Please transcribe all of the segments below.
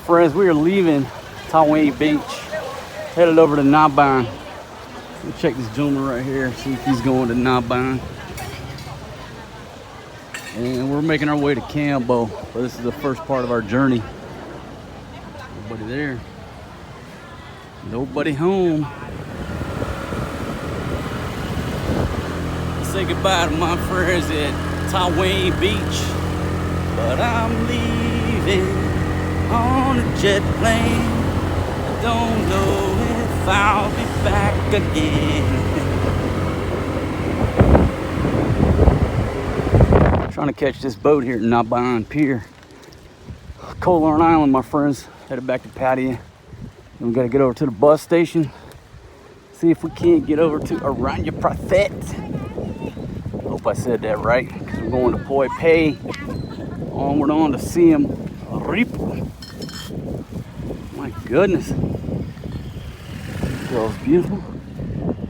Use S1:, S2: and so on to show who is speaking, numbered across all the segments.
S1: friends, we are leaving Thailand Beach, headed over to Nha Ban. Let's check this gentleman right here, see if he's going to Nha Ban. And we're making our way to Cambo, but this is the first part of our journey. Nobody there. Nobody home. Say goodbye to my friends at Thailand Beach. But I'm leaving on a jet plane. I don't know if I'll be back again. Trying to catch this boat here at Nha Ban Pier. Koh Larn Island, my friends. Headed back to Pattaya. Then we gotta get over to the bus station. See if we can't get over to Poipet. Hope I said that right. Because we're going to Poipet. Onward on to Siem Reap. My goodness. Girl's beautiful.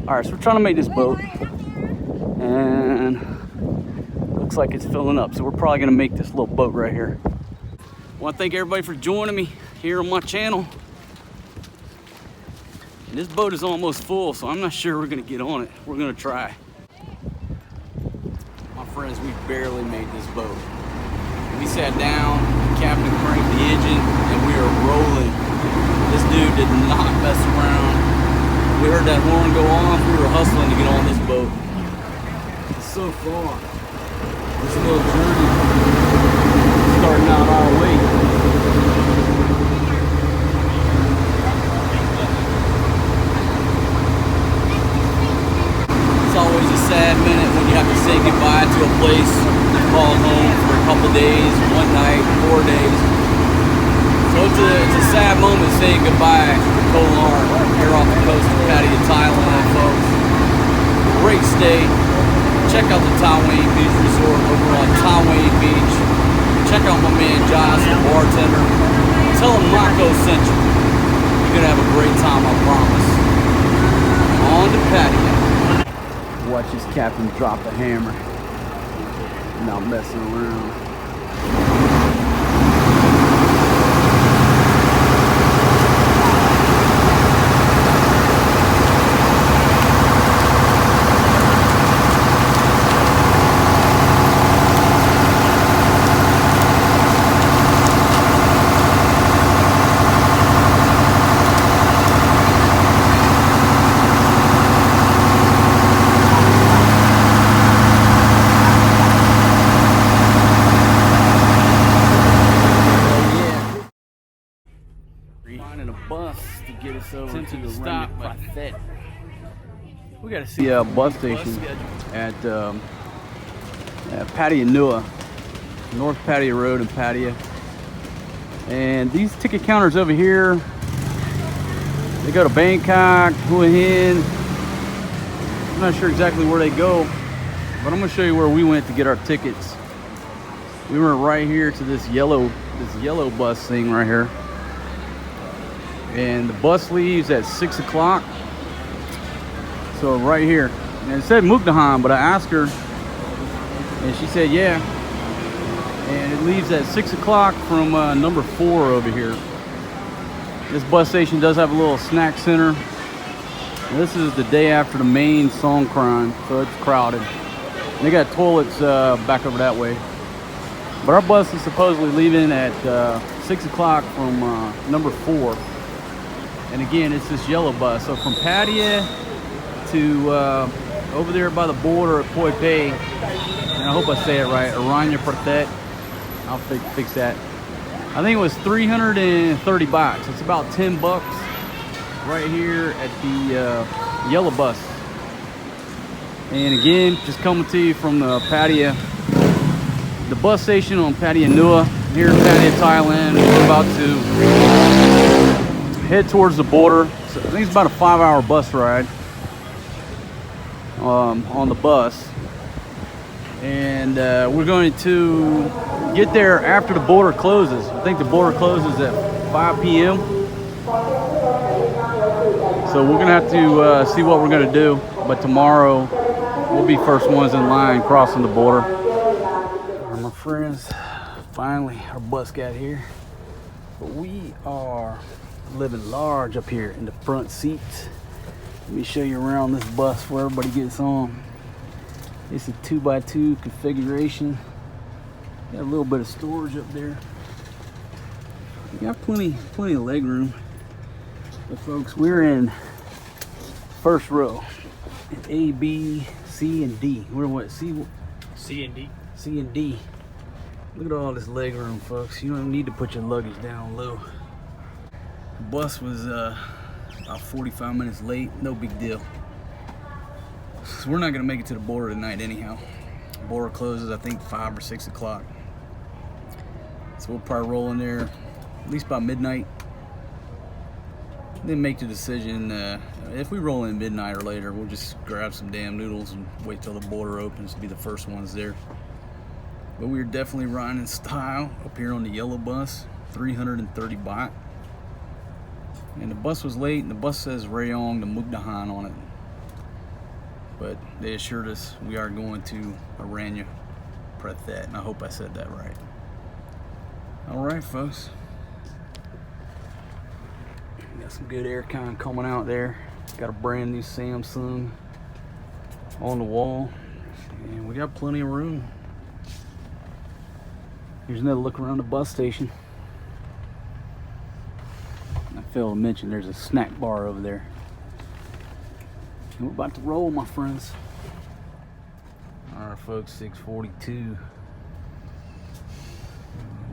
S1: Alright, so we're trying to make this boat. And looks like it's filling up. So we're probably gonna make this little boat right here. I want to thank everybody for joining me here on my channel. And this boat is almost full, so I'm not sure we're gonna get on it. We're gonna try. My friends, we barely made this boat. We sat down, the captain cranked the engine, and we were rolling. This dude did not mess around. We heard that horn go off, we were hustling to get on this boat. It's so far. This little journey starting out our way. It's always a sad minute when you have to say goodbye to a place you call home for a couple days, one night, 4 days. So it's a sad moment saying goodbye to Koh Larn here off the coast of Pattaya, Thailand, folks. Great stay. Check out the Thailand Beach Resort over on Thailand Beach. Check out my man Josh, the bartender. Tell him Marco sent you. You're gonna have a great time, I promise. On to Pattaya. Watch this captain drop the hammer. Not messing around. Finding a bus to get us over to the stop. We got to see a bus station at Pattaya Nua, North Pattaya Road in Pattaya. And these ticket counters over here, they go to Bangkok, Hua Hin. I'm not sure exactly where they go, but I'm gonna show you where we went to get our tickets. We went right here to this yellow bus thing right here. And the bus leaves at 6 o'clock. So right here. And it said Mukdahan, but I asked her and she said yeah. And it leaves at 6 o'clock from number 4 over here. This bus station does have a little snack center. And this is the day after the main Songkran, so it's crowded. And they got toilets back over that way. But our bus is supposedly leaving at 6 o'clock from number 4. And again, it's this yellow bus. So from Pattaya to over there by the border at Poipet, and I hope I say it right, Poipet. I'll fix that. I think it was 330 baht. It's about 10 bucks right here at the yellow bus. And again, just coming to you from the Pattaya, the bus station on Pattaya Nua here in Pattaya, Thailand. We're about to head towards the border. So I think it's about a 5-hour bus ride on the bus, and we're going to get there after the border closes. I think the border closes at 5 p.m. So we're gonna have to see what we're gonna do, but tomorrow we'll be first ones in line crossing the border. All right, my friends, finally our bus got here. But we are living large up here in the front seats. Let me show you around this bus where everybody gets on. It's a 2x2 configuration. Got a little bit of storage up there. You got plenty of leg room. But folks, we're in first row. A, B, C, and D. We're what? C and D. C and D. Look at all this leg room, folks. You don't need to put your luggage down low. The bus was about 45 minutes late. No big deal. So we're not gonna make it to the border tonight anyhow. The border closes, I think, 5 or 6 o'clock. So we'll probably roll in there at least by midnight. Then make the decision. If we roll in midnight or later, we'll just grab some damn noodles and wait till the border opens to be the first ones there. But we're definitely riding in style up here on the yellow bus, 330 baht. And the bus was late, and the bus says Rayong to Mukdahan on it. But they assured us we are going to Aranya Pattaya, and I hope I said that right. All right, folks. Got some good aircon coming out there. Got a brand new Samsung on the wall, and we got plenty of room. Here's another look around the bus station. I failed to mention there's a snack bar over there. And we're about to roll, my friends. All right, folks, 6:42.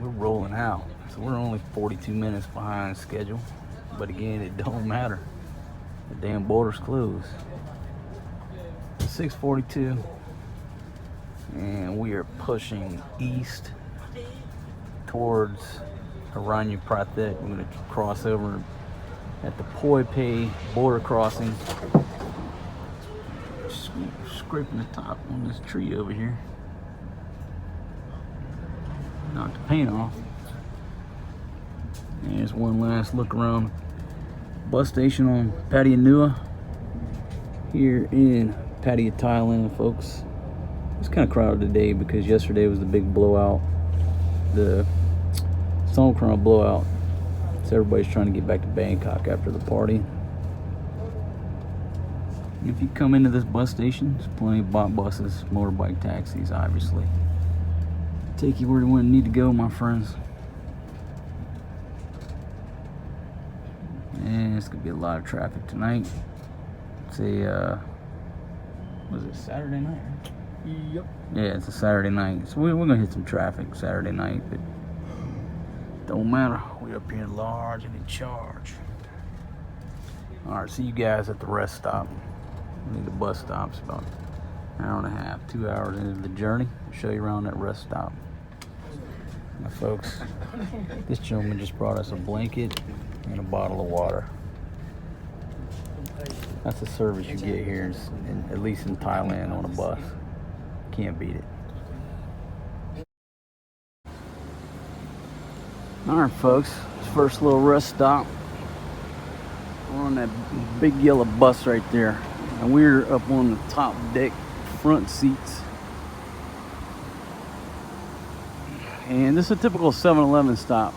S1: We're rolling out, so we're only 42 minutes behind schedule. But again, it don't matter. The damn border's closed. 6:42, and we are pushing east towards Aranya Pattaya. We're gonna cross over at the Poipet border crossing. Scraping the top on this tree over here. Knocked the paint off. And here's one last look around bus station on Pattaya Nua here in Pattaya, Thailand, folks. It's kind of crowded today because yesterday was the big blowout, the Songkran blowout. So everybody's trying to get back to Bangkok after the party. If you come into this bus station, there's plenty of bot buses, motorbike taxis, obviously. Take you where you need to go, my friends. And it's gonna be a lot of traffic tonight. It's a was it Saturday night? Yep. Yeah, it's a Saturday night, so we're gonna hit some traffic Saturday night, but don't matter. We're up here large and in charge. All right, see you guys at the rest stop. I think the bus stop's about an hour and a half, 2 hours into the journey. I'll show you around that rest stop. Now, folks, this gentleman just brought us a blanket and a bottle of water. That's the service you get here, at least in Thailand, on a bus. Can't beat it. All right, folks, first little rest stop. We're on that big yellow bus right there, and we're up on the top deck, front seats. And this is a typical 7-Eleven stop.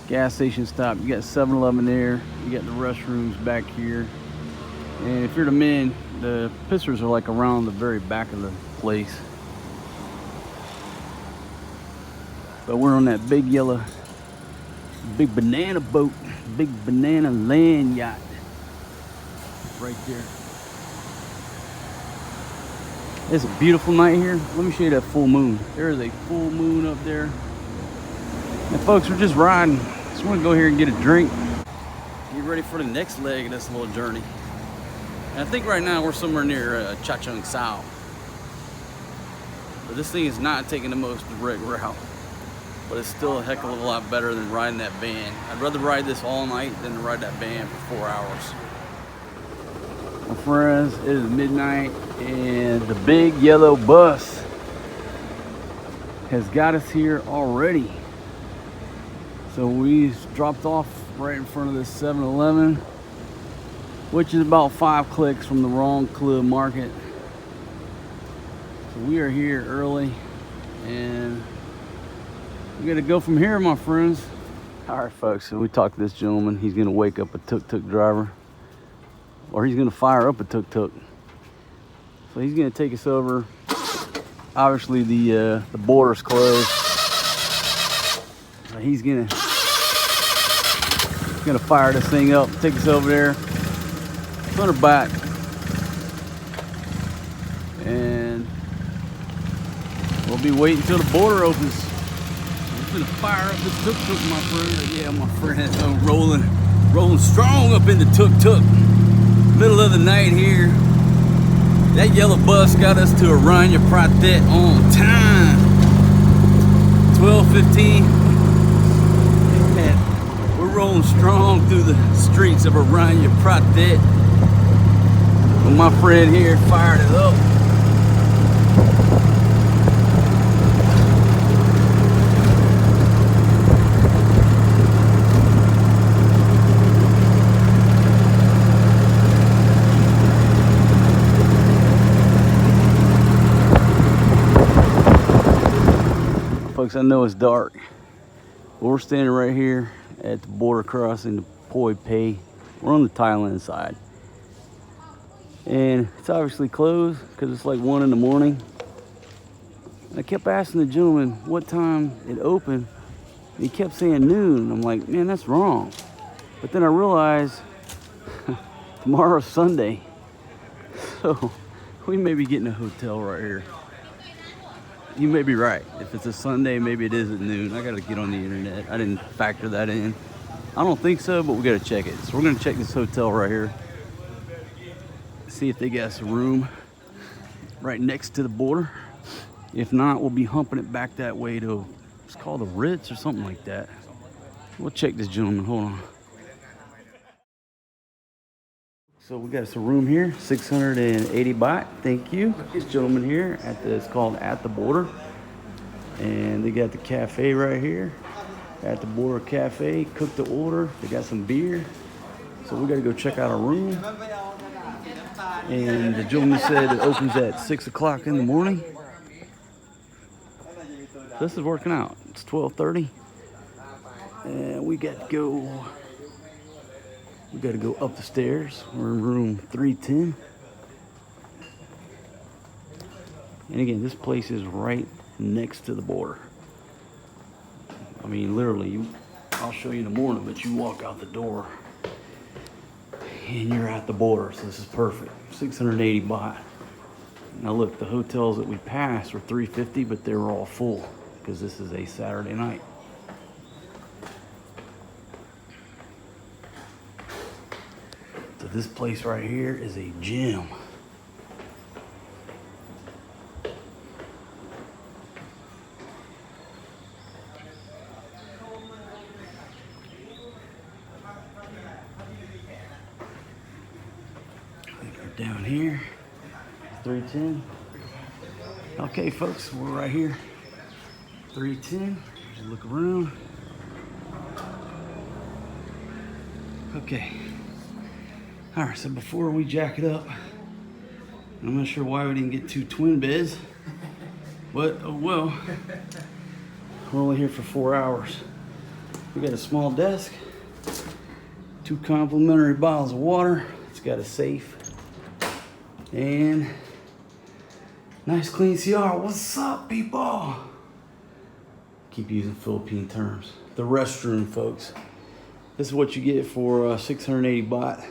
S1: Gas station stop. You got 7-Eleven there. You got the restrooms back here. And if you're the men, the pissers are like around the very back of the place. But we're on that big yellow, big banana boat, big banana land yacht right there. It's a beautiful night here. Let me show you that full moon. There is a full moon up there. And folks, we're just riding. Just want to go here and get a drink. Get ready for the next leg of this little journey. And I think right now we're somewhere near Cha Chung Sao. But this thing is not taking the most direct route. But it's still a heck of a lot better than riding that van. I'd rather ride this all night than to ride that van for 4 hours. My friends, it is midnight and the big yellow bus has got us here already. So we dropped off right in front of this 7-Eleven, which is about 5 clicks from the wrong club market. So we are here early, and We gotta go from here, my friends. All right, folks, so we talked to this gentleman. He's gonna wake up a tuk-tuk driver, or he's gonna fire up a tuk-tuk. So he's gonna take us over. Obviously the border's closed. So he's gonna fire this thing up, take us over there, put her back, and we'll be waiting until the border opens. I'm gonna fire up this tuk-tuk, my friend. Yeah, my friend, I'm rolling strong up in the tuk-tuk. Middle of the night here. That yellow bus got us to Aranya Pattaya on time. 12:15. And we're rolling strong through the streets of Aranya Pattaya. And my friend here fired it up. Folks, I know it's dark. We're standing right here at the border crossing the Poipet. We're on the Thailand side. And it's obviously closed because it's like 1 in the morning. And I kept asking the gentleman what time it opened. And he kept saying noon. I'm like, man, that's wrong. But then I realized tomorrow's Sunday. So we may be getting a hotel right here. You may be right. If it's a Sunday, maybe it is at noon. I gotta get on the internet. I didn't factor that in. I don't think so, but we gotta check it. So we're gonna check this hotel right here. See if they got us a room right next to the border. If not, we'll be humping it back that way to, it's called the Ritz or something like that. We'll check this gentleman, hold on. So we got us a room here, 680 baht, thank you. This gentleman here it's called At the Border. And they got the cafe right here. At the Border Cafe, cook the order. They got some beer. So we gotta go check out our room. And the gentleman said it opens at 6 o'clock in the morning. So this is working out. It's 12:30. And we got to go up the stairs. We're in room 310. And again, this place is right next to the border. I mean, literally, I'll show you in the morning, but you walk out the door and you're at the border. So this is perfect. 680 baht. Now look, the hotels that we passed were 350, but they were all full because this is a Saturday night. So this place right here is a gym. We're down here, 310. Okay, folks, we're right here, 310. Just look around. Okay. All right, so before we jack it up, I'm not sure why we didn't get 2 twin beds, but oh well. We're only here for 4 hours. We got a small desk, 2 complimentary bottles of water. It's got a safe, and nice clean CR. What's up, people? Keep using Philippine terms. The restroom, folks. This is what you get for 680 baht.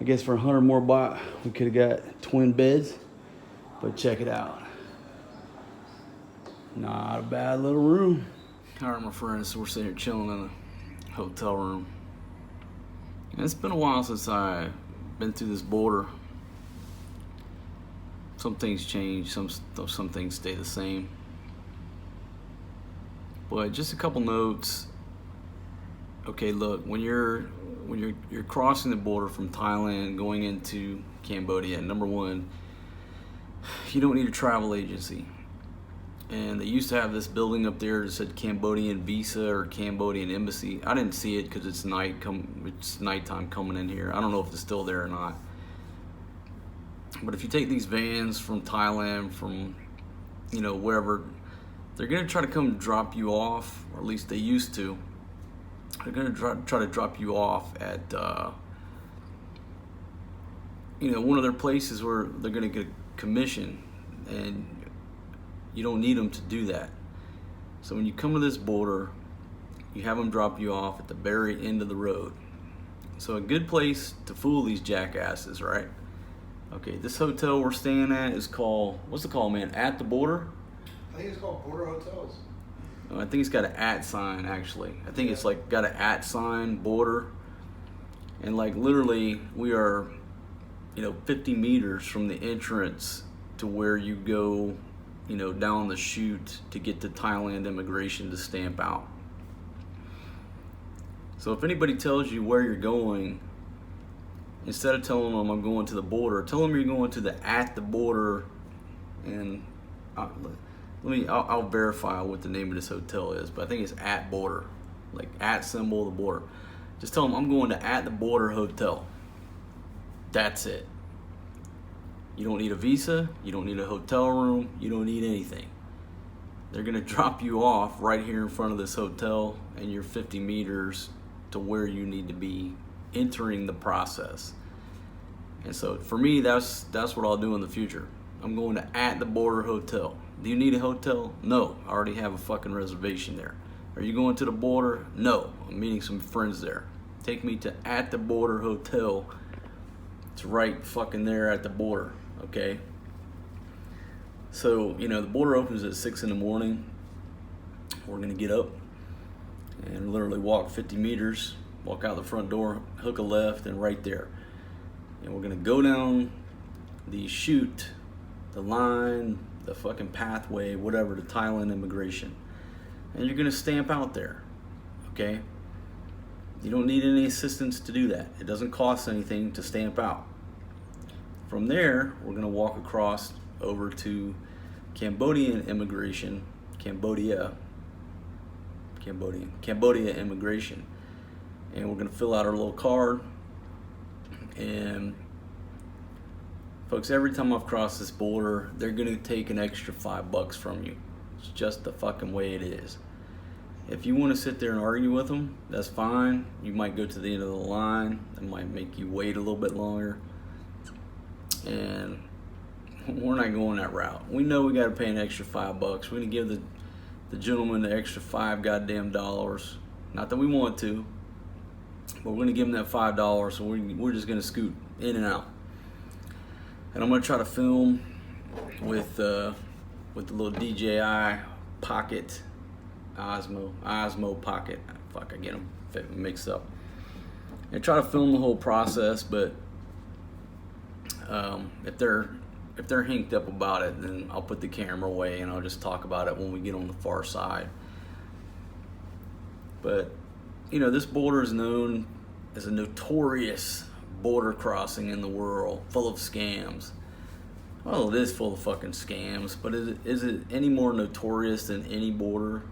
S1: I guess for 100 more baht, we could have got twin beds, but check it out. Not a bad little room. All right, my friends, so we're sitting here chilling in a hotel room. And it's been a while since I've been through this border. Some things change, some things stay the same. But just a couple notes. Okay, look, when you're crossing the border from Thailand going into Cambodia, number one, you don't need a travel agency. And they used to have this building up there that said Cambodian Visa or Cambodian Embassy. I didn't see it because it's nighttime coming in here. I don't know if it's still there or not. But if you take these vans from Thailand, from wherever, they're gonna try to come drop you off, or at least they used to. They're gonna try to drop you off at one of their places where they're gonna get a commission, and you don't need them to do that. So when you come to this border, you have them drop you off at the very end of the road. So a good place to fool these jackasses, right? Okay, this hotel we're staying at is called, what's it called, man? At the Border?
S2: I think it's called Border Hotels.
S1: I think it's got an at sign, actually. I think it's like got an at sign, border. And like literally we are, 50 meters from the entrance to where you go, down the chute to get to Thailand immigration to stamp out. So if anybody tells you where you're going, instead of telling them I'm going to the border, tell them you're going to the at the border, and I'll verify what the name of this hotel is, but I think it's at border, like at symbol of the border. Just tell them I'm going to at the border hotel. That's it. You don't need a visa, you don't need a hotel room, you don't need anything. They're gonna drop you off right here in front of this hotel, and you're 50 meters to where you need to be entering the process. And so for me, that's what I'll do in the future. I'm going to at the border hotel. Do you need a hotel? No, I already have a fucking reservation there. Are you going to the border? No, I'm meeting some friends there. Take me to at the border hotel. It's right fucking there at the border, okay? So, the border opens at 6 in the morning. We're gonna get up and literally walk 50 meters, walk out the front door, hook a left, and right there. And we're gonna go down the chute, the line, the fucking pathway, whatever, to Thailand immigration. And you're gonna stamp out there, okay? You don't need any assistance to do that. It doesn't cost anything to stamp out. From there, we're gonna walk across over to Cambodian immigration, Cambodia immigration, and we're gonna fill out our little card. And folks, every time I've crossed this border, they're gonna take an extra $5 from you. It's just the fucking way it is. If you want to sit there and argue with them, that's fine. You might go to the end of the line. That might make you wait a little bit longer. And we're not going that route. We know we got to pay an extra $5. We're gonna give the gentleman the extra $5 goddamn dollars. Not that we want to, but we're gonna give him that $5. So we're just gonna scoot in and out. And I'm gonna try to film with the little DJI Pocket, Osmo Pocket. Fuck, I get them mixed up. And try to film the whole process, but if they're hinked up about it, then I'll put the camera away and I'll just talk about it when we get on the far side. But this border is known as a notorious border crossing in the world, full of scams. Well, it is full of fucking scams, but is it any more notorious than any border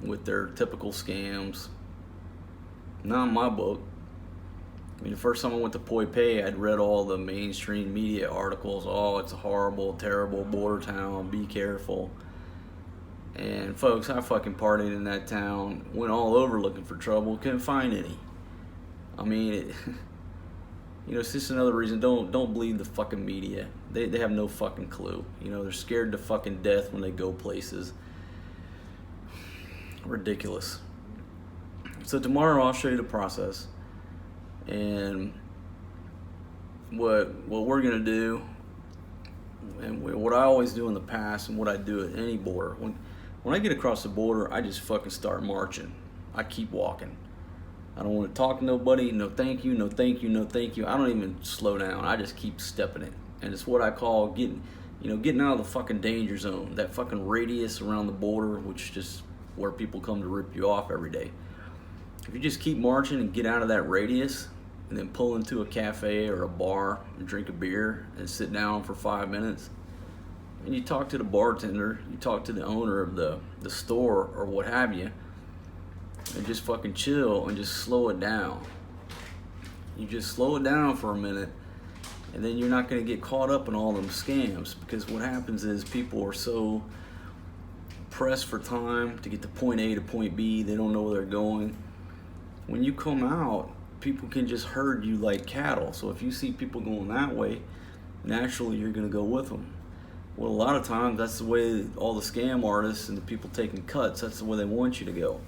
S1: with their typical scams? Not in my book. I mean, the first time I went to Poipet, I'd read all the mainstream media articles. Oh, it's a horrible, terrible border town. Be careful. And folks, I fucking partied in that town. Went all over looking for trouble. Couldn't find any. I mean, it's just another reason. Don't believe the fucking media. They have no fucking clue. They're scared to fucking death when they go places. Ridiculous. So tomorrow I'll show you the process. And what we're gonna do, and what I always do in the past, and what I do at any border, when I get across the border, I just fucking start marching. I keep walking. I don't want to talk to nobody. No thank you, no thank you, no thank you. I don't even slow down. I just keep stepping it, and it's what I call getting out of the fucking danger zone. That fucking radius around the border, which is just where people come to rip you off every day. If you just keep marching and get out of that radius, and then pull into a cafe or a bar and drink a beer and sit down for 5 minutes, and you talk to the bartender, you talk to the owner of the store or what have you, and just fucking chill and just slow it down. You just slow it down for a minute, and then you're not going to get caught up in all them scams, because what happens is people are so pressed for time to get to point A to point B. They don't know where they're going. When you come out, people can just herd you like cattle. So if you see people going that way, naturally you're going to go with them. Well, a lot of times that's the way all the scam artists and the people taking cuts, that's the way they want you to go.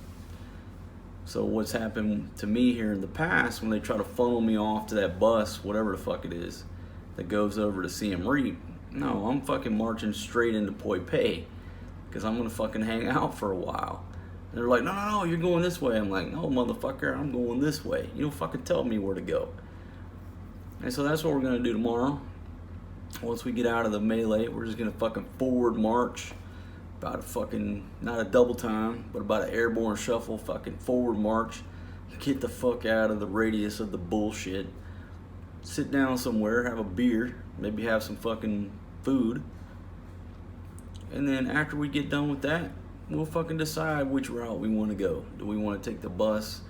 S1: So what's happened to me here in the past, when they try to funnel me off to that bus, whatever the fuck it is, that goes over to Siem Reap, no, I'm fucking marching straight into Poipet, because I'm going to fucking hang out for a while. And they're like, no, no, no, you're going this way. I'm like, no, motherfucker, I'm going this way. You don't fucking tell me where to go. And so that's what we're going to do tomorrow. Once we get out of the melee, we're just going to fucking forward march. About a fucking, not a double time, but about an airborne shuffle, fucking forward march. Get the fuck out of the radius of the bullshit. Sit down somewhere, have a beer, maybe have some fucking food. And then after we get done with that, we'll fucking decide which route we want to go. Do we want to take the bus?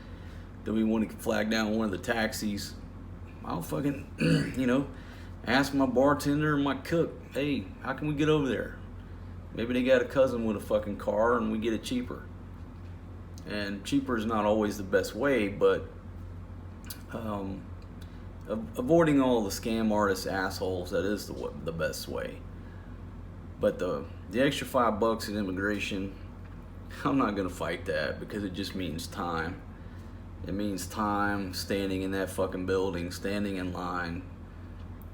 S1: Do we want to flag down one of the taxis? I'll fucking, you know, ask my bartender or my cook, hey, how can we get over there? Maybe they got a cousin with a fucking car and we get it cheaper. And cheaper is not always the best way, but avoiding all the scam artist assholes, that is the best way. But the extra $5 in immigration, I'm not gonna fight that, because it just means time. It means time standing in that fucking building, standing in line,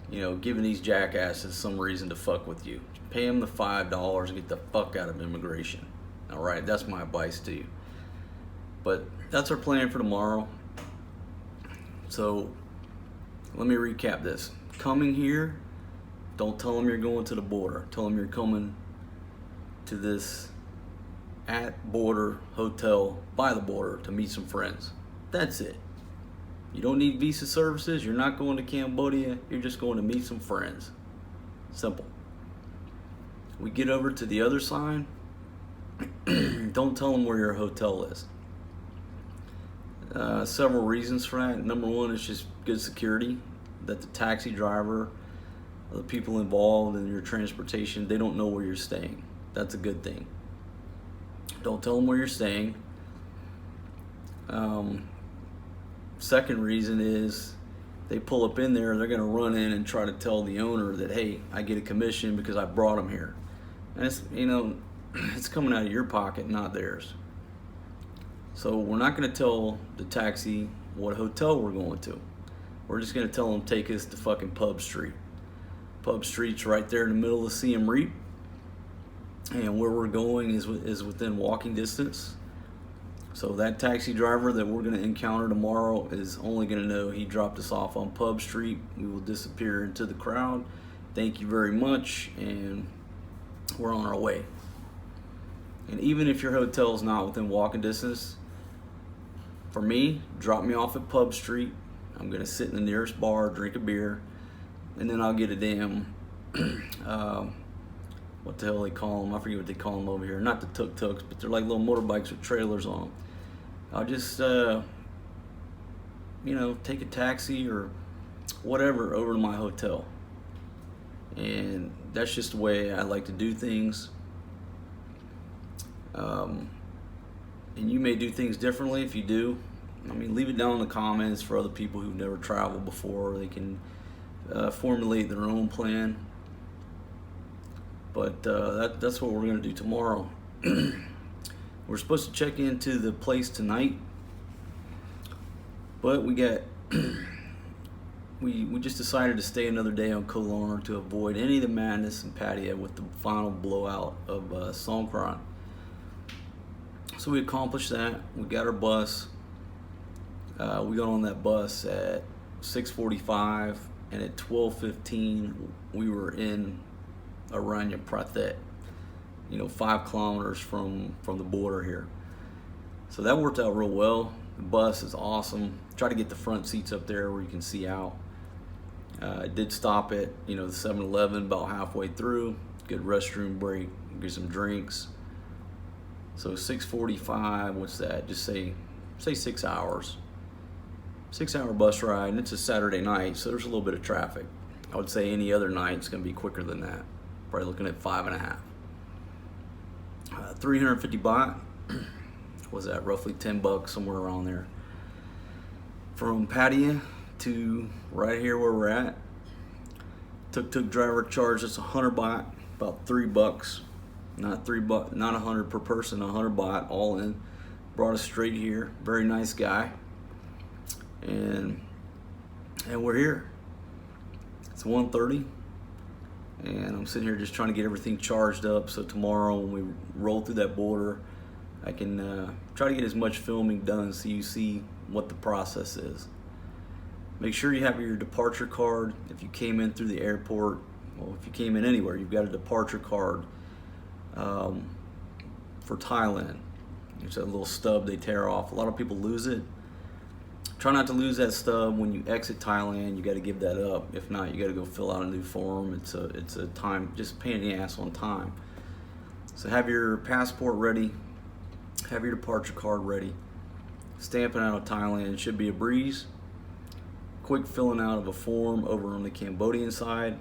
S1: you know, giving these jackasses some reason to fuck with you. Pay them the $5 and get the fuck out of immigration. All right, that's my advice to you. But that's our plan for tomorrow. So let me recap this. Coming here, don't tell them you're going to the border. Tell them you're coming to this at border hotel by the border to meet some friends. That's it. You don't need visa services. You're not going to Cambodia. You're just going to meet some friends. Simple. We get over to the other side. Don't tell them where your hotel is. Several reasons for that. Number one is just good security. That the taxi driver, the people involved in your transportation, they don't know where you're staying. That's a good thing. Don't tell them where you're staying. Second reason is they pull up in there, they're going to run in and try to tell the owner that, hey, I get a commission because I brought them here. And it's, you know, it's coming out of your pocket, not theirs. So we're not going to tell the taxi what hotel we're going to. We're just going to tell them, take us to fucking Pub Street. Pub Street's right there in the middle of Siem Reap. And where we're going is within walking distance. So that taxi driver that we're going to encounter tomorrow is only going to know he dropped us off on Pub Street. We will disappear into the crowd. Thank you very much. And we're on our way. And even if your hotel is not within walking distance, for me, drop me off at Pub Street. I'm going to sit in the nearest bar, drink a beer, and then I'll get a damn, what the hell they call them? I forget what they call them over here. Not the tuk-tuks, but they're like little motorbikes with trailers on them. I'll just, you know, take a taxi or whatever over to my hotel. And that's just the way I like to do things. And you may do things differently. If you do, I mean, leave it down in the comments for other people who've never traveled before. They can formulate their own plan. But that's what we're going to do tomorrow. We're supposed to check into the place tonight, but we got we just decided to stay another day on Koh Larn to avoid any of the madness in Pattaya with the final blowout of Siem Reap. So we accomplished that. We got our bus. We got on that bus at 6:45, and at 12:15 we were in Pattaya, you know, 5 kilometers from the border here. So that worked out real well. The bus is awesome. Try to get the front seats up there where you can see out. I did stop at, you know, the 7-Eleven about halfway through. Good restroom break, get some drinks. So 6:45, what's that? Just say 6 hours. 6-hour bus ride, and it's a Saturday night, so there's a little bit of traffic. I would say any other night it's gonna be quicker than that. Probably looking at 5.5. 350 baht. Was that roughly 10 bucks, somewhere around there. From Pattaya to right here where we're at. Tuk-tuk driver charged us 100 baht, about 3 bucks. Not 100 per person, 100 baht all in. Brought us straight here. Very nice guy. And we're here. It's 1:30. And I'm sitting here just trying to get everything charged up so tomorrow when we roll through that border, I can try to get as much filming done so you see what the process is. Make sure you have your departure card. If you came in through the airport, well, if you came in anywhere, you've got a departure card for Thailand. It's a little stub they tear off. A lot of people lose it. Try not to lose that stub. When you exit Thailand, you got to give that up. If not, you got to go fill out a new form. It's a time, just pain in the ass on time. So have your passport ready. Have your departure card ready. Stamping out of Thailand should be a breeze. Quick filling out of a form over on the Cambodian side.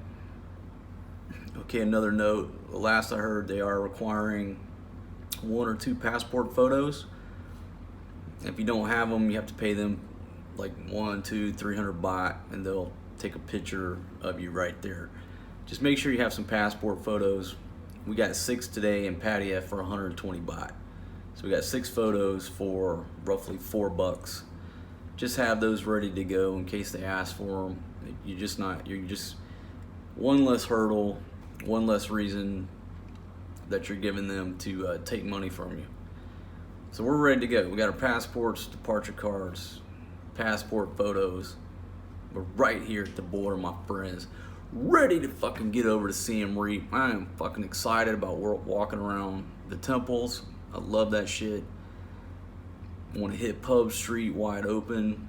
S1: Okay, another note. The last I heard, they are requiring 1 or 2 passport photos. If you don't have them, you have to pay them like 100, 200, 300 baht, and they'll take a picture of you right there. Just make sure you have some passport photos. We got 6 today in Pattaya for 120 baht. So we got 6 photos for roughly 4 bucks. Just have those ready to go in case they ask for them. You're just one less hurdle, one less reason that you're giving them to take money from you. So we're ready to go. We got our passports, departure cards, passport photos. We're right here at the border, my friends. Ready to fucking get over to Siem Reap. I am fucking excited about walking around the temples. I love that shit. I want to hit Pub Street wide open.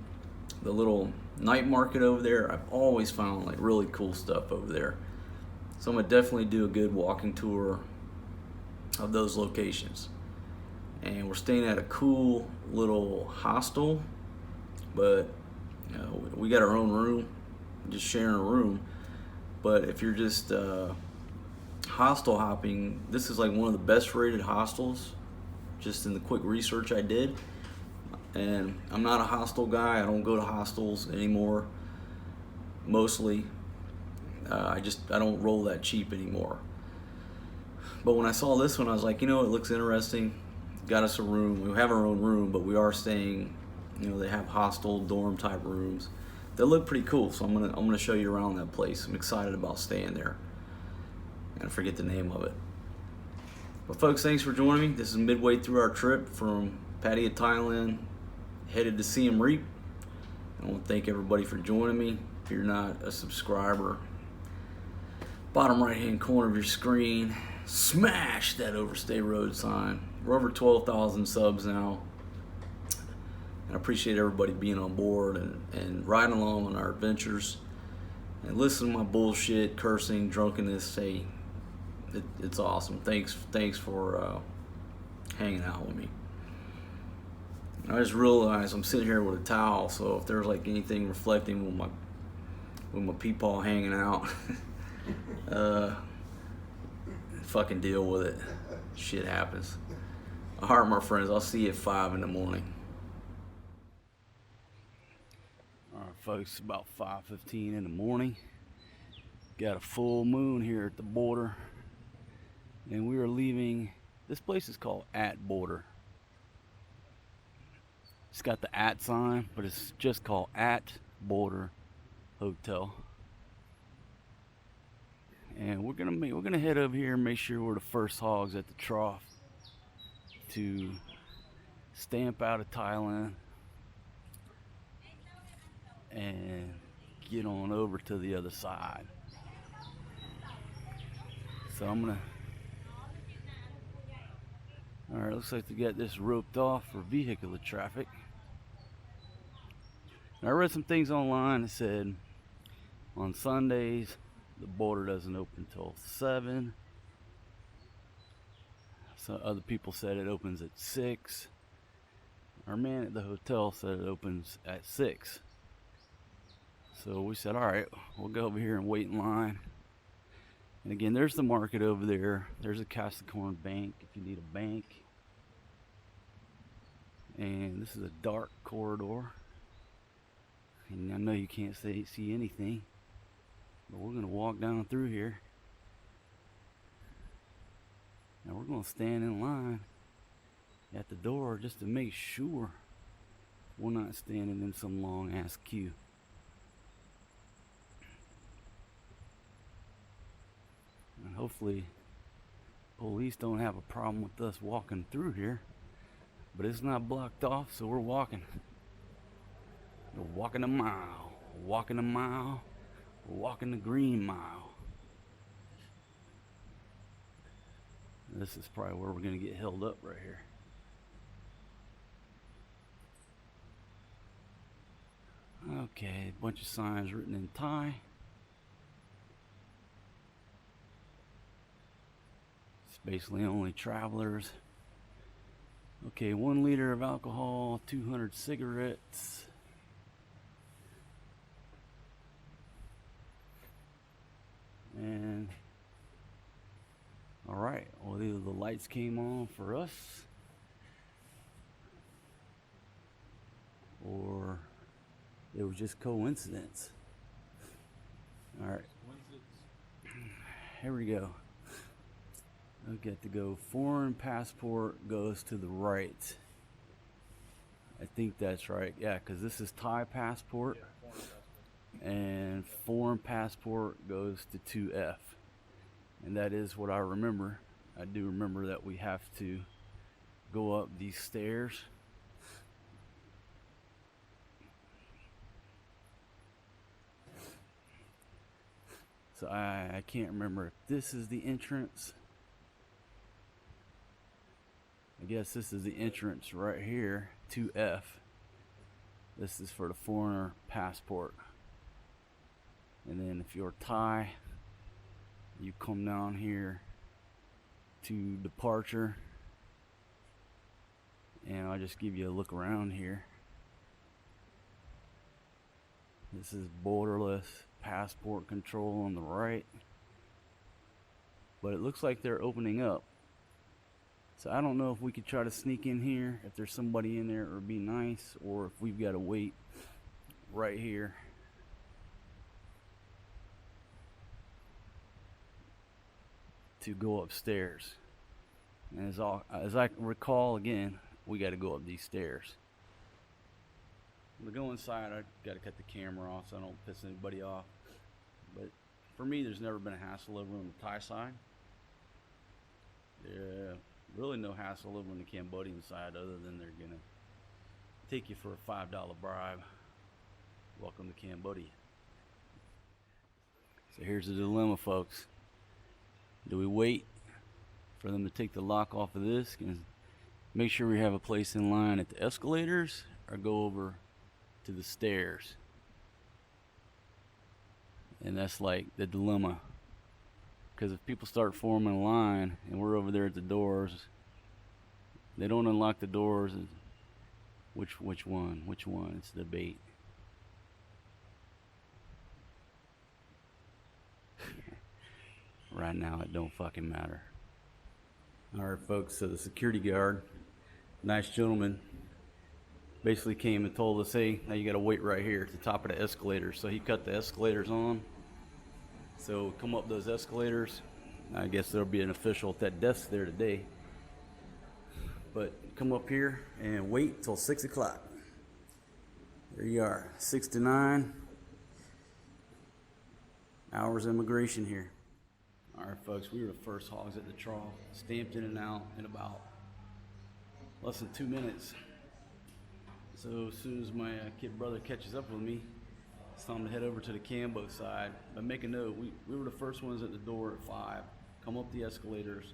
S1: The little night market over there, I've always found like really cool stuff over there. So I'm gonna definitely do a good walking tour of those locations. And we're staying at a cool little hostel, but you know, we got our own room, just sharing a room. But if you're just hostel hopping, this is like one of the best rated hostels, just in the quick research I did. And I'm not a hostel guy. I don't go to hostels anymore, mostly. I don't roll that cheap anymore. But when I saw this one, I was like, you know, it looks interesting. Got us a room. We have our own room, but we are staying, you know, they have hostel dorm type rooms. They look pretty cool, so I'm gonna show you around that place. I'm excited about staying there. I forget the name of it. But folks, thanks for joining me. This is midway through our trip from Pattaya, Thailand, headed to Siem Reap. I want to thank everybody for joining me. If you're not a subscriber, bottom right hand corner of your screen, smash that Overstay Road sign. We're over 12,000 subs now. And I appreciate everybody being on board and riding along on our adventures and listening to my bullshit, cursing, drunkenness. Hey, it's awesome. Thanks for hanging out with me. I just realized I'm sitting here with a towel, so if there's like anything reflecting with my peepaw hanging out, fucking deal with it. Shit happens. All right, my friends, I'll see you at 5 in the morning. All right, folks, about 5:15 in the morning. Got a full moon here at the border, and we are leaving. This place is called At Border. It's got the at sign, but it's just called At Border Hotel. And we're gonna head over here and make sure we're the first hogs at the trough to stamp out of Thailand and get on over to the other side. So alright, looks like they got this roped off for vehicular traffic. And I read some things online that said on Sundays the border doesn't open until 7. So other people said it opens at 6. Our man at the hotel said it opens at 6. So we said, alright, we'll go over here and wait in line And again, there's the market over there. There's a Capricorn bank if you need a bank. And this is a dark corridor. And I know you can't see anything, but we're going to walk down through here. Now we're going to stand in line at the door just to make sure we're not standing in some long ass queue. And hopefully police don't have a problem with us walking through here, but it's not blocked off, so we're walking. We're walking a mile, walking a mile, walking the green mile. This is probably where we're going to get held up right here. Okay, a bunch of signs written in Thai. It's basically only travelers. Okay, 1 liter of alcohol, 200 cigarettes. And all right, well, either the lights came on for us or it was just coincidence. All right, here we go. I get to go. Foreign passport goes to the right. I think that's right. Yeah, because this is Thai passport. Yeah, foreign passport. And foreign passport goes to 2F. And that is what I remember. I do remember that we have to go up these stairs. So I can't remember if this is the entrance. I guess this is the entrance right here, 2F. This is for the foreigner passport. And then if you're Thai, you come down here to departure. And I'll just give you a look around here. This is borderless passport control on the right. But it looks like they're opening up. So I don't know if we could try to sneak in here, if there's somebody in there, or be nice, or if we've got to wait right here. To go upstairs. And as I recall, again, we got to go up these stairs. To go inside, I got to cut the camera off so I don't piss anybody off. But for me, there's never been a hassle over on the Thai side. Yeah, really no hassle over on the Cambodian side, other than they're gonna take you for a $5 bribe. Welcome to Cambodia. So here's the dilemma, folks. Do we wait for them to take the lock off of this and make sure we have a place in line at the escalators, or go over to the stairs? And that's like the dilemma, because if people start forming a line and we're over there at the doors, they don't unlock the doors. Which one? It's a debate. Right now it don't fucking matter. Alright folks, so the security guard, nice gentleman, basically came and told us, hey, now you gotta wait right here at the top of the escalator. So he cut the escalators on. So come up those escalators. I guess there'll be an official at that desk there today. But come up here and wait till 6 o'clock. There you are, 6 to 9 hours immigration here. Alright folks, we were the first hogs at the trough, stamped in and out in about less than 2 minutes. So as soon as my kid brother catches up with me, it's time to head over to the Cambo side. But make a note, we were the first ones at the door at 5. Come up the escalators,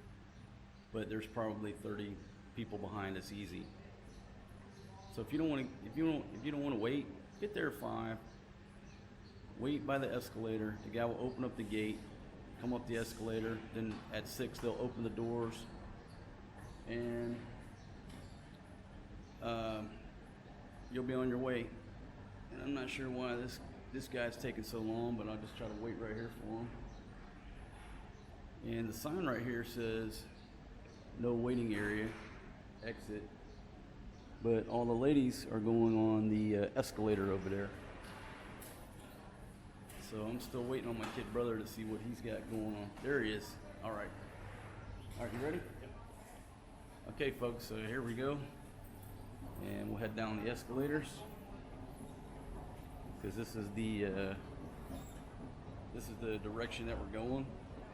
S1: but there's probably 30 people behind us easy. So if you don't want to wait, get there at 5. Wait by the escalator. The guy will open up the gate. Come up the escalator. Then at 6 they'll open the doors, and you'll be on your way. And I'm not sure why this guy's taking so long, but I'll just try to wait right here for him. And the sign right here says no waiting area, exit. But all the ladies are going on the escalator over there. So I'm still waiting on my kid brother to see what he's got going on. There he is. All right. All right, you ready? Yep. Okay, folks, so here we go. And we'll head down the escalators. Because this is the direction that we're going.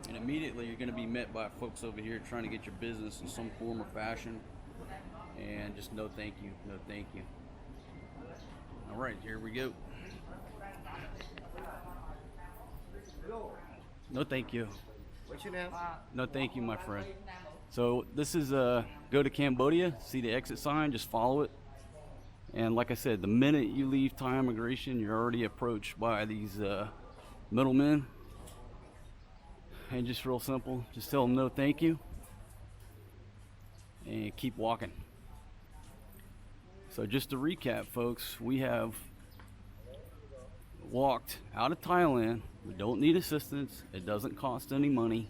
S1: And immediately you're going to be met by folks over here trying to get your business in some form or fashion. And just no thank you, no thank you. All right, here we go. No thank you.
S2: What's your name?
S1: No thank you, my friend. So this is go to Cambodia, see the exit sign, just follow it. And like I said, the minute you leave Thai immigration, you're already approached by these middlemen. And just real simple, just tell them no thank you and keep walking. So just to recap, folks, we have walked out of Thailand. We don't need assistance. It doesn't cost any money.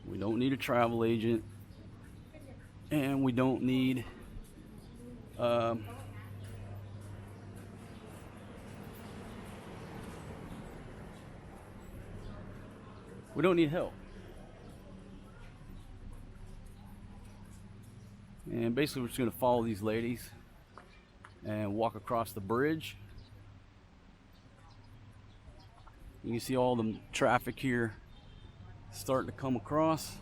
S1: We don't need a travel agent, and we don't need help. And basically we're just going to follow these ladies and walk across the bridge. You can see all the traffic here starting to come across.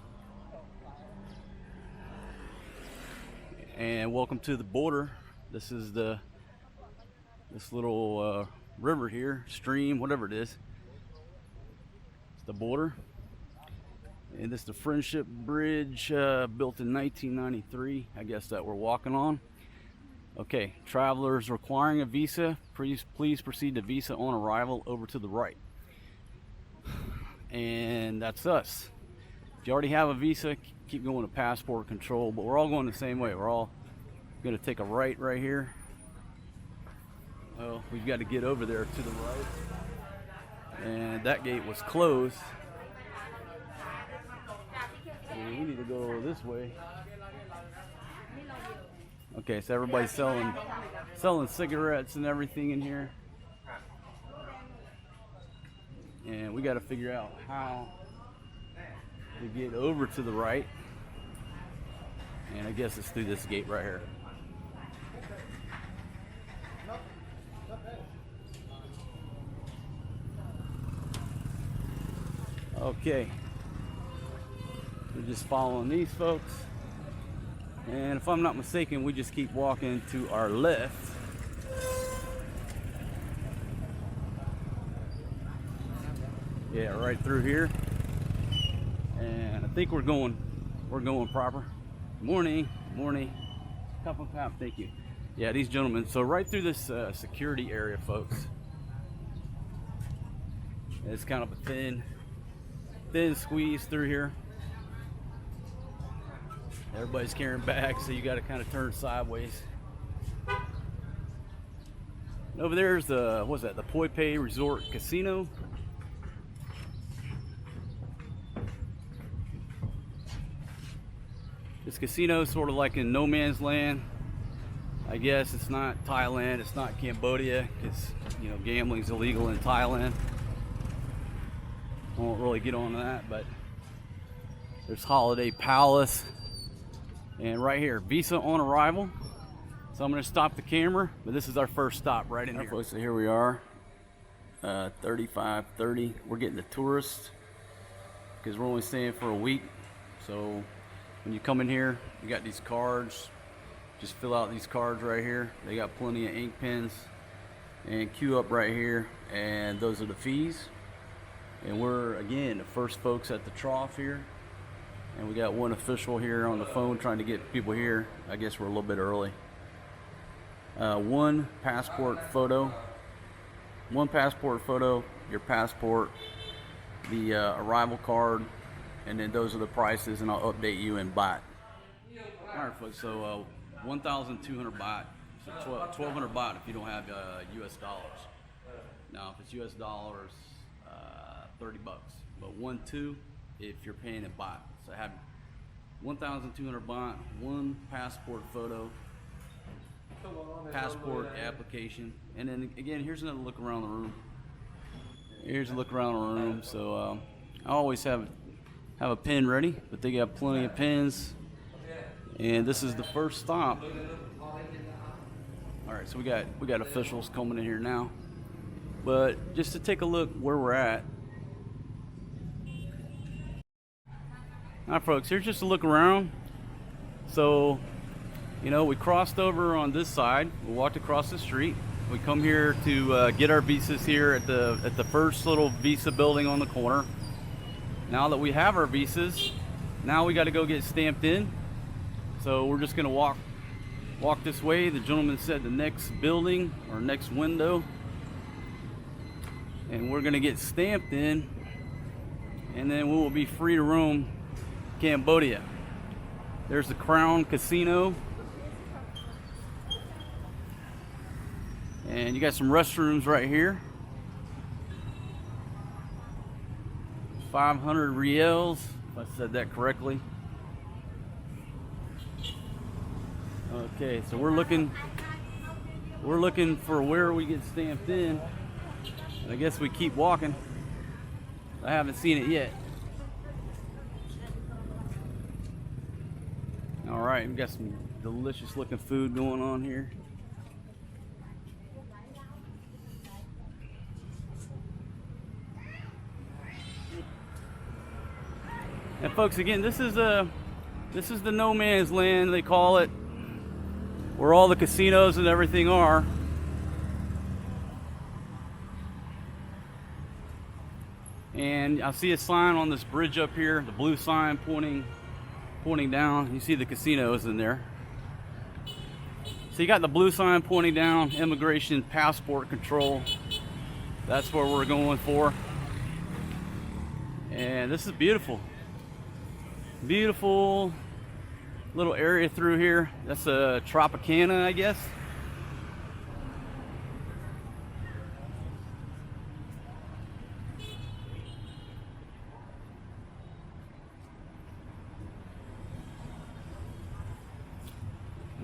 S1: And welcome to the border. This is this little river here, stream, whatever it is. It's the border. And this is the Friendship Bridge, built in 1993, I guess, that we're walking on. Okay, travelers requiring a visa, please proceed to visa on arrival over to the right. And that's us. If you already have a visa, keep going to passport control, but we're all going the same way. We're all going to take a right here. Well, we've got to get over there to the right. And that gate was closed. And we need to go this way. Okay, so everybody's selling cigarettes and everything in here. And we got to figure out how to get over to the right. And I guess it's through this gate right here. Okay. We're just following these folks. And if I'm not mistaken, we just keep walking to our left. Yeah, right through here. And I think we're going proper. Morning, morning. Cup of pap, thank you. Yeah, these gentlemen. So right through this security area, folks. It's kind of a thin squeeze through here. Everybody's carrying bags, so you got to kind of turn sideways. And over there's the, what's that? The Poipet Resort Casino. This casino is sort of like in no man's land. I guess it's not Thailand, it's not Cambodia, because gambling's illegal in Thailand. I won't really get on that, but there's Holiday Palace. And right here, visa on arrival. So I'm going to stop the camera, but this is our first stop right in here. Folks, so here we are, 3530. We're getting the tourists because we're only staying for a week. So when you come in here, you got these cards. Just fill out these cards right here. They got plenty of ink pens, and queue up right here. And those are the fees. And we're, again, the first folks at the trough here. And we got one official here on the phone trying to get people here. I guess we're a little bit early. One passport photo, your passport, the arrival card, and then those are the prices, and I'll update you in baht. All right, folks, so 1,200 baht, so 1,200 baht if you don't have US dollars. Now, if it's US dollars, 30 bucks, but 1,200 if you're paying in baht. So I had 1,200 baht, one passport photo, passport application, and then again, here's another look around the room. Here's a look around the room. So I always have a pen ready, but they got plenty of pens. And this is the first stop. All right, so we got officials coming in here now, but just to take a look where we're at. All right, folks, here's just a look around. So, you know, we crossed over on this side. We walked across the street. We come here to get our visas here at the first little visa building on the corner. Now that we have our visas, now we got to go get stamped in. So we're just gonna walk this way. The gentleman said the next building or next window, and we're gonna get stamped in, and then we will be free to roam Cambodia. There's the Crown Casino, and you got some restrooms right here. 500 riels, if I said that correctly. Okay, so we're looking for where we get stamped in. And I guess we keep walking. I haven't seen it yet. All right, we've got some delicious looking food going on here. And folks, again, this is the no man's land, they call it, where all the casinos and everything are. And I see a sign on this bridge up here, the blue sign pointing down. You see the casinos in there. So you got the blue sign pointing down, immigration passport control. That's where we're going for. And this is beautiful. Beautiful little area through here. That's a Tropicana, I guess.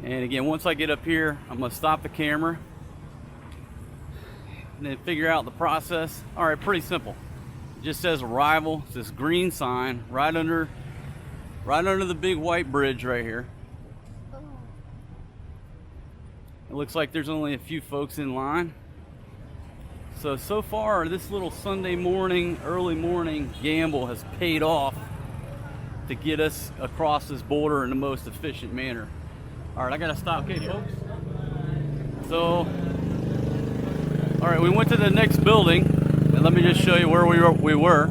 S1: And again, once I get up here, I'm gonna stop the camera and then figure out the process. All right, pretty simple. It just says arrival. It's this green sign right under the big white bridge right here. It looks like there's only a few folks in line. So far, this little Sunday morning, early morning gamble has paid off to get us across this border in the most efficient manner. All right, I gotta stop. Okay, folks. So, all right, we went to the next building, and let me just show you where we were.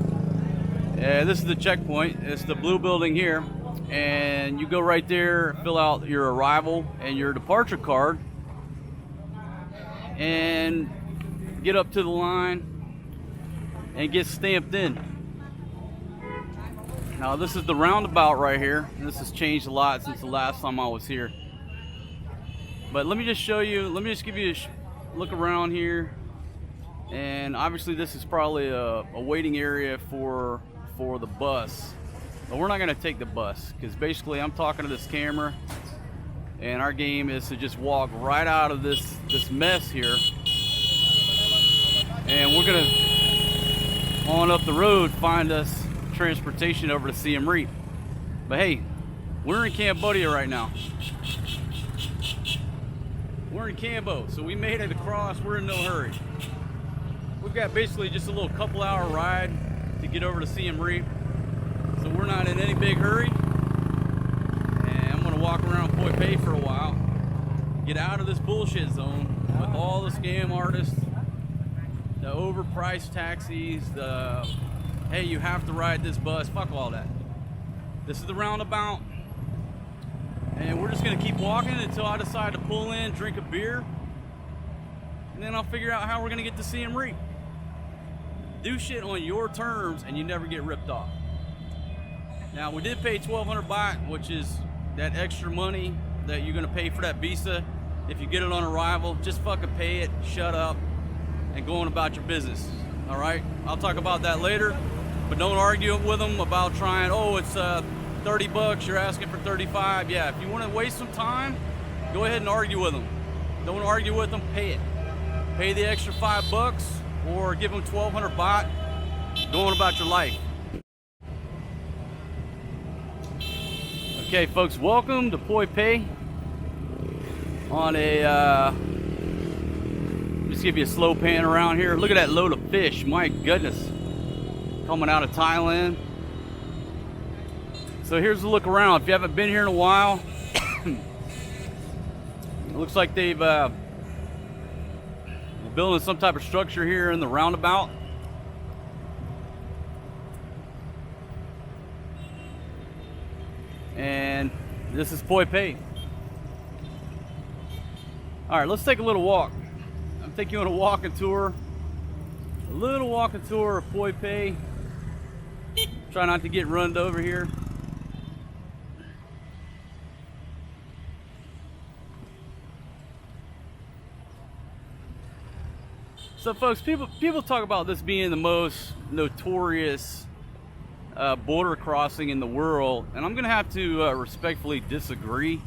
S1: This is the checkpoint. It's the blue building here, and you go right there, fill out your arrival and your departure card, and get up to the line and get stamped in. Now this is the roundabout right here. This has changed a lot since the last time I was here. But let me just show you, let me just give you a look around here. And obviously this is probably a waiting area for the bus, but we're not going to take the bus, because basically I'm talking to this camera, and our game is to just walk right out of this mess here, and we're going to, on up the road, find us transportation over to Siem Reap. But hey, we're in Cambodia right now. We're in Cambo, so we made it across. We're in no hurry. We've got basically just a little couple-hour ride to get over to Siem Reap, so we're not in any big hurry. And I'm gonna walk around Poipet for a while, get out of this bullshit zone with all the scam artists, the overpriced taxis, the hey, you have to ride this bus, fuck all that. This is the roundabout, and we're just gonna keep walking until I decide to pull in, drink a beer, and then I'll figure out how we're gonna get to Siem Reap. Do shit on your terms and you never get ripped off. Now, we did pay 1,200 baht, which is that extra money that you're gonna pay for that visa if you get it on arrival. Just fucking pay it, shut up, and go on about your business. All right, I'll talk about that later. But don't argue with them about trying, oh, it's 30 bucks, you're asking for 35. Yeah, if you want to waste some time, go ahead and argue with them. Don't argue with them, pay it. Pay the extra 5 bucks or give them 1,200 baht. Go on about your life. Okay, folks, welcome to Poipet on a, just give you a slow pan around here. Look at that load of fish, my goodness. Coming out of Thailand. So here's a look around. If you haven't been here in a while, it looks like they've building some type of structure here in the roundabout. And this is Poipet. All right, let's take a little walk. I'm taking you on a walking tour. A little walking tour of Poipet. Try not to get run over here. So folks, people talk about this being the most notorious border crossing in the world, and I'm gonna have to respectfully disagree.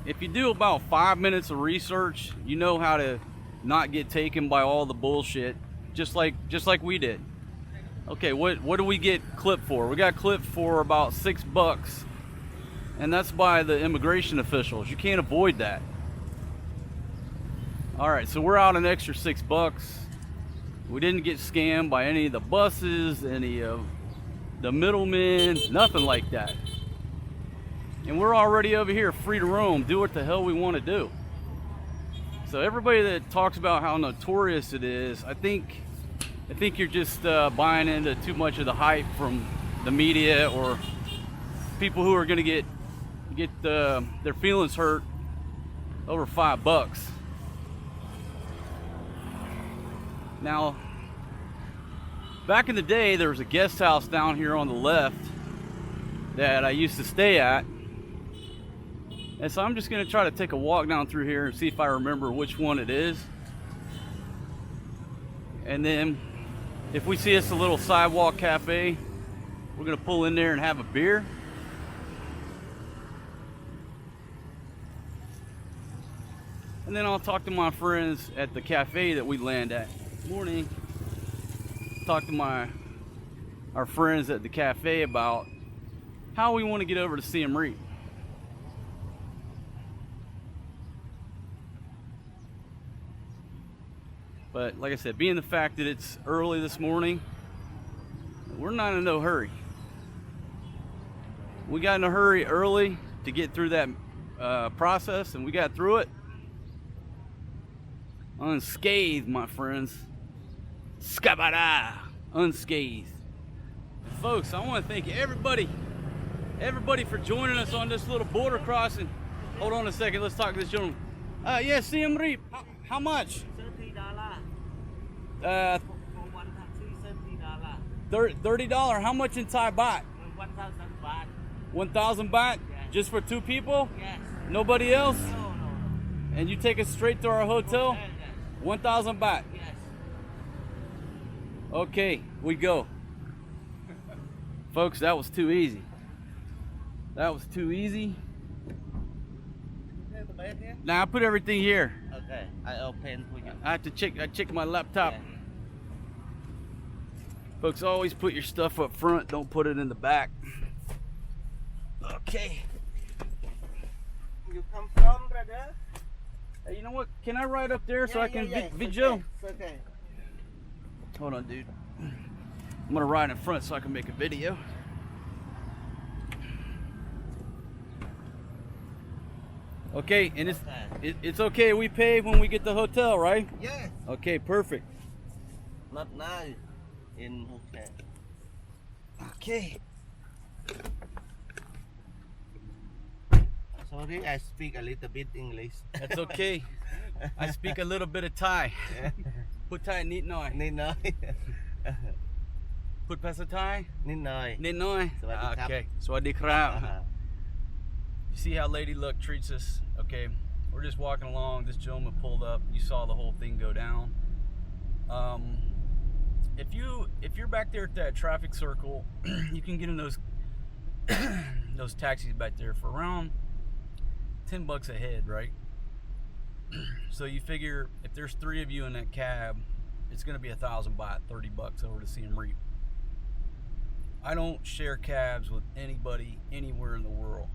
S1: If you do about 5 minutes of research, you know how to not get taken by all the bullshit, just like we did. Okay, what do we get clipped for? We got clipped for about 6 bucks, and that's by the immigration officials. You can't avoid that. All right, so we're out an extra 6 bucks. We didn't get scammed by any of the buses, any of the middlemen, nothing like that. And we're already over here free to roam, do what the hell we want to do. So everybody that talks about how notorious it is, I think you're just buying into too much of the hype from the media or people who are going to get their feelings hurt over 5 bucks. Now, back in the day, there was a guest house down here on the left that I used to stay at. And so I'm just going to try to take a walk down through here and see if I remember which one it is. And then if we see us a little sidewalk cafe, we're going to pull in there and have a beer. And then I'll talk to my friends at the cafe that we land at. Morning. Talk to our friends at the cafe about how we want to get over to Siem Reap. But like I said, being the fact that it's early this morning, we're not in no hurry. We got in a hurry early to get through that process, and we got through it unscathed, my friends. Skabada, unscathed. Folks, I want to thank everybody for joining us on this little border crossing. Hold on a second, let's talk to this gentleman. Yes, Siem Reap. How much? $30. $30. How much in Thai baht?
S3: 1,000 baht.
S1: 1,000 baht?
S3: Yes.
S1: Just for 2 people?
S3: Yes.
S1: Nobody else?
S3: No.
S1: And you take us straight to our hotel?
S3: Yes.
S1: 1,000 baht.
S3: Yes.
S1: Okay, we go. Folks, that was too easy. That was too easy.
S3: The bed here?
S1: Now I put everything here.
S3: Okay, I open for you.
S1: I have to check my laptop.
S3: Yeah.
S1: Folks, always put your stuff up front, don't put it in the back. Okay.
S3: You come from, brother?
S1: Hey, you know what? Can I ride up there so I can video?
S3: Okay.
S1: Hold on, dude. I'm gonna ride in front so I can make a video. Okay, and it's okay. We pay when we get the hotel, right?
S3: Yes.
S1: Okay, perfect.
S3: Not now. In hotel.
S1: Okay.
S3: Sorry, I speak a little bit English.
S1: That's okay. I speak a little bit of Thai. Put Thai นิดหน่อย
S3: นิดหน่อย
S1: Put ภาษาไทย
S3: นิดหน่อย
S1: นิดหน่อย
S3: สวัสดีครับ
S1: Okay. สวัสดีครับ You see how Lady Luck treats us? Okay. We're just walking along. This gentleman pulled up. You saw the whole thing go down. if you're back there at that traffic circle, you can get in those those taxis back there for around $10 a head, right? So you figure if there's 3 of you in that cab, it's going to be 1,000 baht, $30 over to Siem Reap. I don't share cabs with anybody anywhere in the world.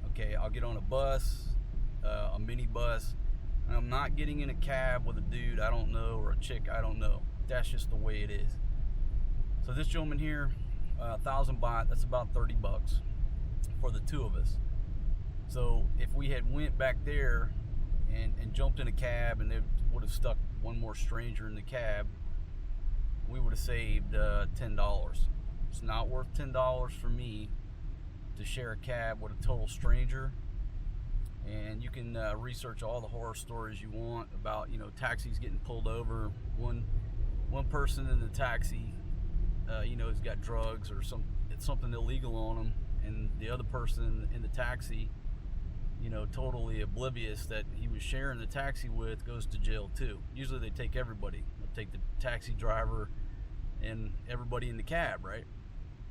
S1: Okay, I'll get on a bus, a mini bus, and I'm not getting in a cab with a dude I don't know or a chick I don't know. That's just the way it is. So this gentleman here, 1,000 baht, that's about $30 for the 2 of us. So if we had went back there and jumped in a cab and they would have stuck one more stranger in the cab, we would have saved $10. It's not worth $10 for me to share a cab with a total stranger. And you can research all the horror stories you want about, you know, taxis getting pulled over. One person in the taxi, you know, has got drugs or something illegal on them, and the other person in the taxi, you know, totally oblivious that he was sharing the taxi with, goes to jail too. Usually they take everybody. They'll take the taxi driver and everybody in the cab, right?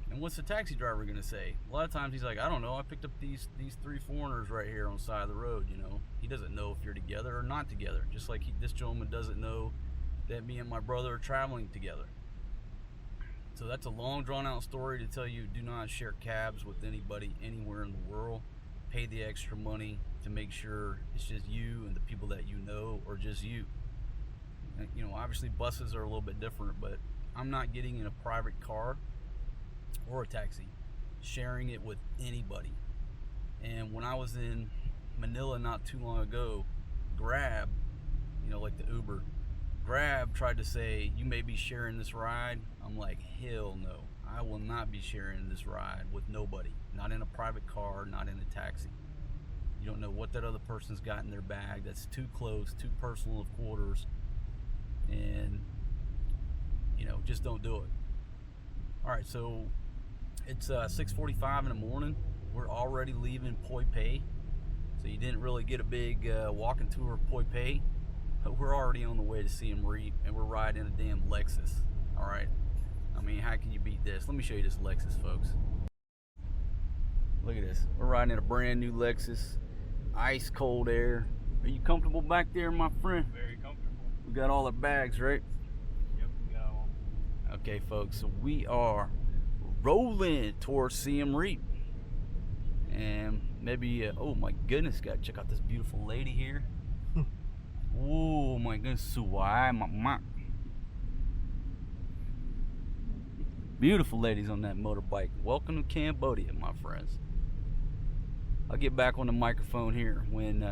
S1: And what's the taxi driver gonna say? A lot of times he's like, I don't know, I picked up these 3 foreigners right here on the side of the road, you know. He doesn't know if you're together or not together. Just like this gentleman doesn't know that me and my brother are traveling together. So that's a long drawn out story to tell you, do not share cabs with anybody anywhere in the world. Pay the extra money to make sure it's just you and the people that you know, or just you. And, you know, obviously buses are a little bit different, but I'm not getting in a private car or a taxi, sharing it with anybody. And when I was in Manila not too long ago, Grab, you know, like the Uber, Grab tried to say, you may be sharing this ride. I'm like, hell no, I will not be sharing this ride with nobody. Not in a private car, not in a taxi. You don't know what that other person's got in their bag. That's too close, too personal of quarters. And, you know, just don't do it. All right, so it's 6:45 in the morning. We're already leaving Poipet. So you didn't really get a big walking tour of Poipet, but we're already on the way to Siem Reap, and we're riding a damn Lexus. All right, I mean, how can you beat this? Let me show you this Lexus, folks. Look at this. We're riding in a brand new Lexus, ice cold air. Are you comfortable back there, my friend?
S2: Very comfortable.
S1: We got all our bags, right?
S2: Yep, we got all.
S1: Okay, folks, so we are rolling towards Siem Reap. And maybe, oh my goodness, guys, check out this beautiful lady here. Oh my goodness, beautiful ladies on that motorbike. Welcome to Cambodia, my friends. I'll get back on the microphone here when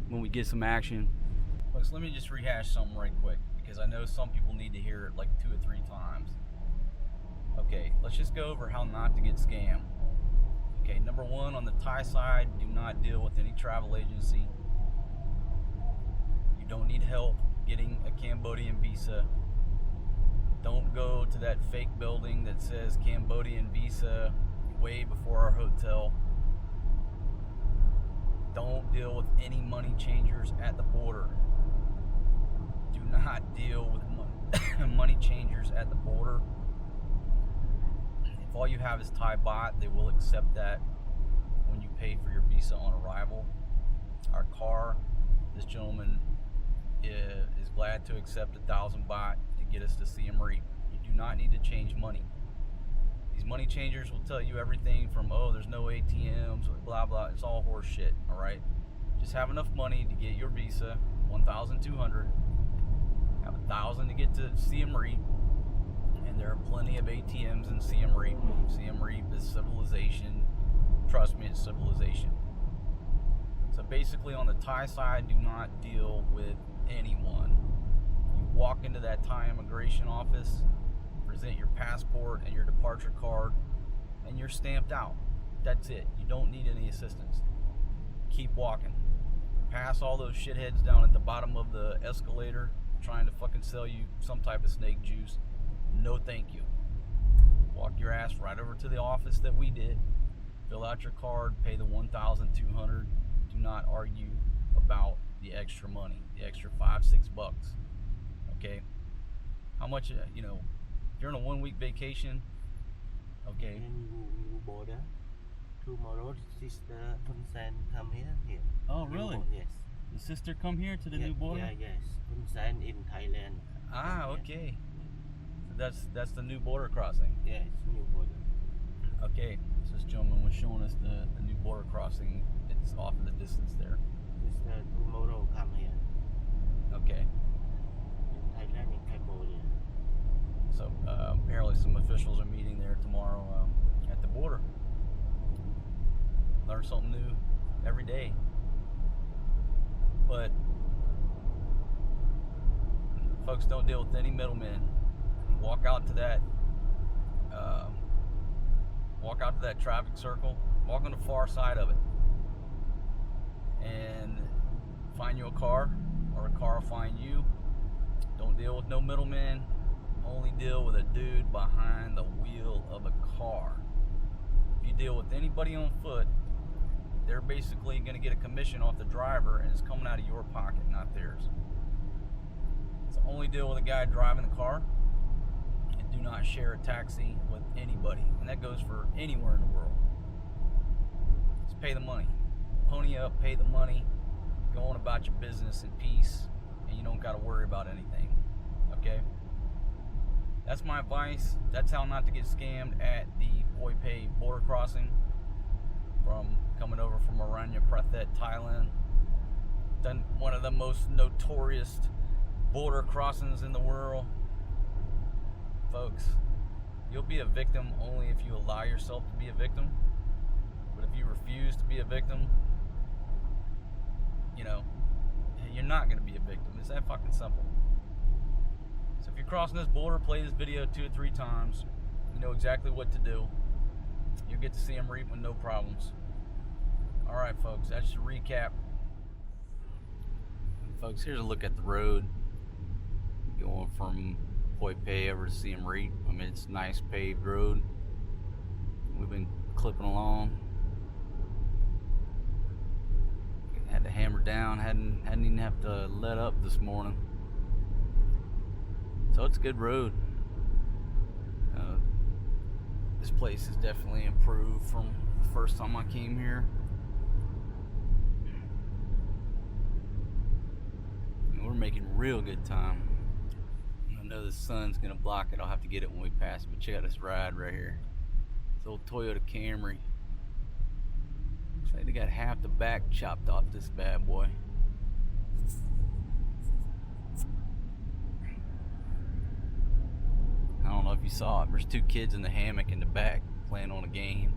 S1: we get some action. Folks, let me just rehash something right quick, because I know some people need to hear it like 2 or 3 times. Okay, let's just go over how not to get scammed. Okay, number 1, on the Thai side, do not deal with any travel agency. You don't need help getting a Cambodian visa. Don't go to that fake building that says Cambodian visa way before our hotel. Don't deal with any money changers at the border. Do not deal with money changers at the border. If all you have is Thai baht, they will accept that when you pay for your visa on arrival. Our car, this gentleman is glad to accept 1,000 baht to get us to Siem Reap. You do not need to change money. These money changers will tell you everything from, oh, there's no ATMs, blah, blah. It's all horse shit, all right? Just have enough money to get your visa, 1,200. Have 1,000 to get to Siem Reap. And there are plenty of ATMs in Siem Reap. Siem Reap is civilization. Trust me, it's civilization. So basically on the Thai side, do not deal with anyone. You walk into that Thai immigration office, present your passport and your departure card, and you're stamped out. That's it. You don't need any assistance. Keep walking. Pass all those shitheads down at the bottom of the escalator trying to fucking sell you some type of snake juice. No thank you. Walk your ass right over to the office that we did. Fill out your card, pay the 1,200. Do not argue about the extra money, the extra $5-6. Okay? How much, you know, if you're on a 1 week vacation, okay.
S3: And you border. Tomorrow, sister Hun Sen come here.
S1: Oh, really?
S3: Yes.
S1: The sister come here to the new border?
S3: Yeah, yes. Hun Sen in Thailand.
S1: Ah, okay. So that's the new border crossing.
S3: Yes, new border.
S1: Okay, so this gentleman was showing us the new border crossing. It's off in the distance there.
S3: Sister tomorrow come here.
S1: Okay.
S3: In Thailand, in Cambodia.
S1: So apparently some officials are meeting there tomorrow at the border. Learn something new every day. But folks, don't deal with any middlemen. Walk out to that traffic circle. Walk on the far side of it, and find you a car, or a car will find you. Don't deal with no middlemen. Only deal with a dude behind the wheel of a car. If you deal with anybody on foot, they're basically going to get a commission off the driver, and it's coming out of your pocket, not theirs. So only deal with a guy driving the car, and do not share a taxi with anybody. And that goes for anywhere in the world. Just pay the money. Pony up, pay the money, go on about your business in peace, and you don't got to worry about anything. Okay? That's my advice. That's how not to get scammed at the Poipet border crossing from coming over from Pattaya, Thailand. Done one of the most notorious border crossings in the world. Folks, you'll be a victim only if you allow yourself to be a victim. But if you refuse to be a victim, you know, you're not going to be a victim. It's that fucking simple. So if you're crossing this border, play this video 2 or 3 times. You know exactly what to do. You'll get to Siem Reap with no problems. Alright folks, that's your recap. Folks, here's a look at the road going from Poipet over to Siem Reap. I mean, it's a nice paved road. We've been clipping along. Had to hammer down, hadn't even have to let up this morning. So it's a good road. This place is definitely improved from the first time I came here. And we're making real good time. I know the sun's gonna block it. I'll have to get it when we pass it. But check out this ride right here. This old Toyota Camry. Looks like they got half the back chopped off this bad boy. I don't know if you saw it. There's 2 kids in the hammock in the back playing on a game.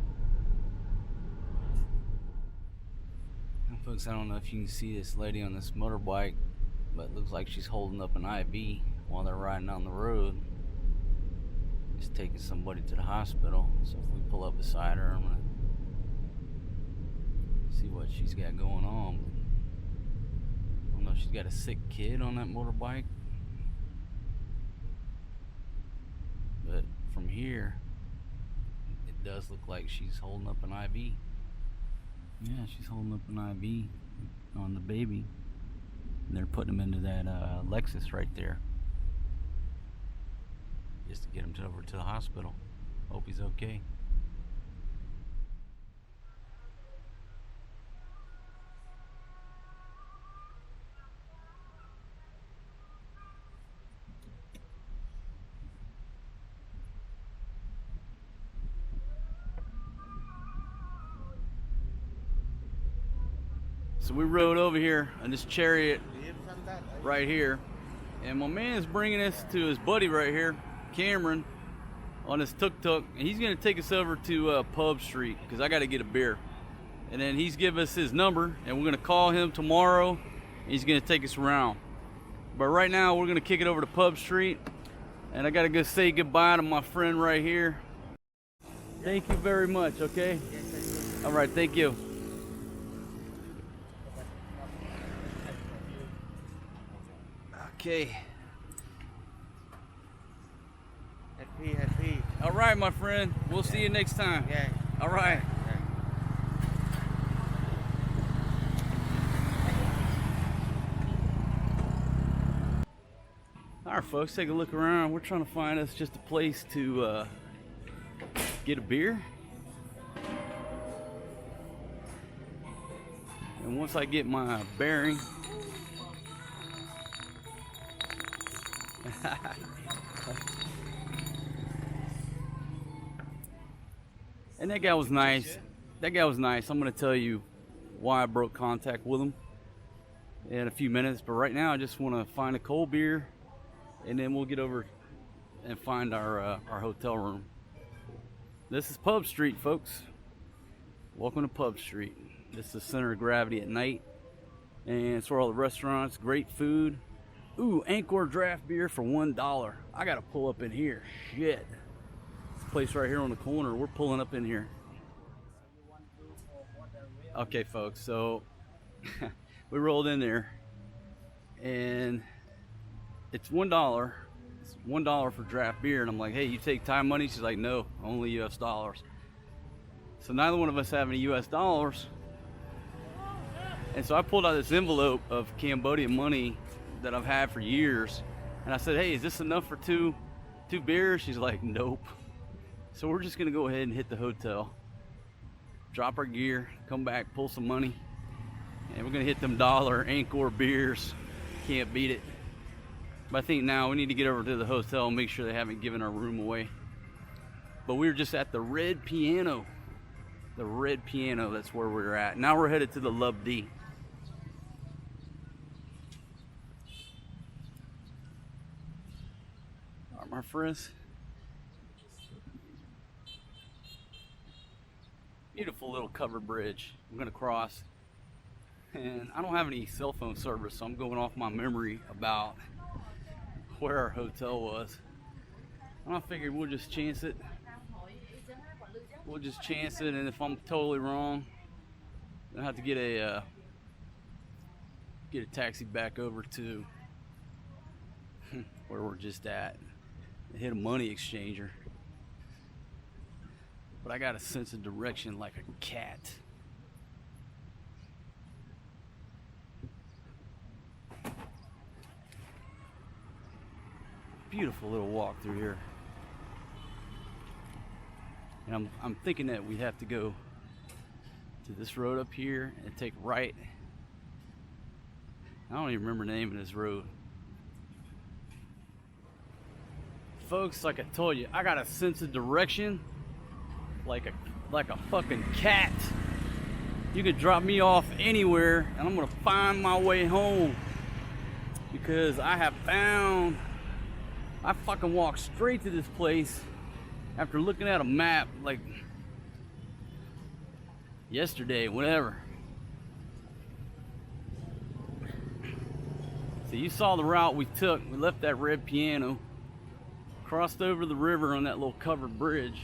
S1: And folks, I don't know if you can see this lady on this motorbike, but it looks like she's holding up an IV while they're riding down the road. Just taking somebody to the hospital. So if we pull up beside her, I'm gonna see what she's got going on. I don't know if she's got a sick kid on that motorbike. But from here, it does look like she's holding up an IV. Yeah, she's holding up an IV on the baby. And they're putting him into that Lexus right there. Just to get him over to the hospital. Hope he's okay. So we rode over here on this chariot right here, and my man's bringing us to his buddy right here, Cameron, on his tuk-tuk, and he's gonna take us over to Pub Street because I got to get a beer. And then he's giving us his number, and we're gonna call him tomorrow, and he's gonna take us around. But right now we're gonna kick it over to Pub Street, and I gotta go say goodbye to my friend right here. Thank you very much. Okay. All right. Thank you. Okay.
S3: Happy.
S1: All right, my friend. We'll see you next time.
S3: Yeah.
S1: All right. All Alright folks, take a look around. We're trying to find us just a place to get a beer. And once I get my bearing, and that guy was nice. That guy was nice. I'm going to tell you why I broke contact with him in a few minutes. But right now, I just want to find a cold beer, and then we'll get over and find our hotel room. This is Pub Street, folks. Welcome to Pub Street. This is the center of gravity at night, and it's where all the restaurants, great food. Ooh, Angkor draft beer for $1. I gotta pull up in here. Shit. This place right here on the corner. We're pulling up in here. Okay, folks. So we rolled in there, and it's $1. It's $1 for draft beer, and I'm like, hey, you take Thai money? She's like, no, only US dollars. So neither one of us have any US dollars, and so I pulled out this envelope of Cambodian money that I've had for years, and I said, hey, is this enough for two beers? She's like, nope. So we're just gonna go ahead and hit the hotel, drop our gear, come back, pull some money, and we're gonna hit them dollar Angkor beers. Can't beat it. But I think now we need to get over to the hotel and make sure they haven't given our room away. But we were just at the Red Piano. The Red Piano, that's where we're at. Now we're headed to the Lub D. All right, my friends. Beautiful little covered bridge. I'm gonna cross. And I don't have any cell phone service, so I'm going off my memory about where our hotel was. And I figured we'll just chance it. We'll just chance it, and if I'm totally wrong, I'll have to get a taxi back over to where we're just at. Hit a money exchanger. But I got a sense of direction like a cat. Beautiful little walk through here. And I'm thinking that we have to go to this road up here and take right. I don't even remember the name of this road. Folks, like I told you, I got a sense of direction like a fucking cat. You could drop me off anywhere and I'm gonna find my way home, because I fucking walked straight to this place after looking at a map like yesterday, whatever. So you saw the route we took. We left that Red Piano, crossed over the river on that little covered bridge,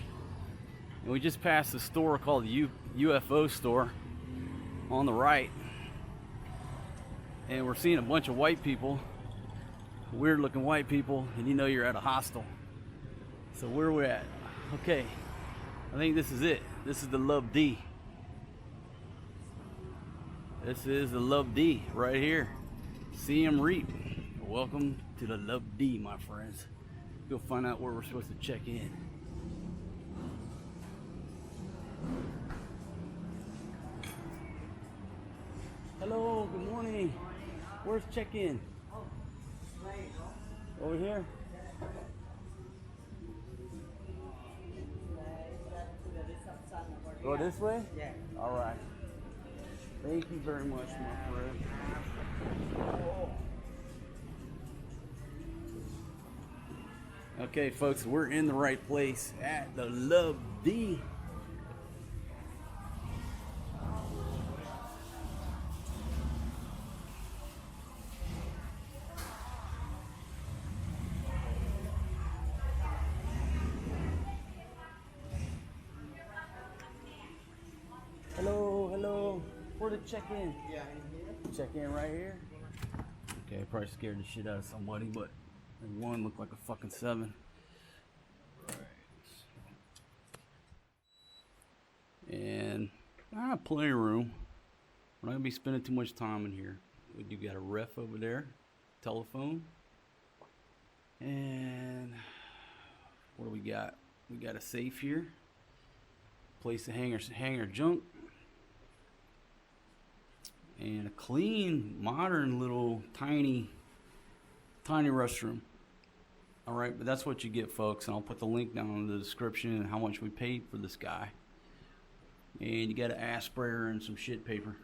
S1: and we just passed a store called the UFO store on the right. And we're seeing a bunch of white people, weird looking white people, and you know you're at a hostel. So where we're at? Okay, I think this is it. This is the Lub D. This is the Lub D right here. Siem Reap. Welcome to the Lub D, my friends. Go find out where we're supposed to check in. Hello, good morning. Where's check-in? Over here? Go this way?
S3: Yeah.
S1: All right. Thank you very much, my friend. Okay, folks, we're in the right place at the Lub D. Hello. Where to check in?
S3: Yeah, in here.
S1: Check in right here. Okay, probably scared the shit out of somebody, but one looked like a fucking 7. Alright. And I have plenty of room. We're not gonna be spending too much time in here. We do got a ref over there, telephone. And what do we got? We got a safe here, place to hang our junk, and a clean, modern little tiny restroom. All right, but that's what you get, folks, and I'll put the link down in the description and how much we paid for this guy. And you got an ass sprayer and some shit paper,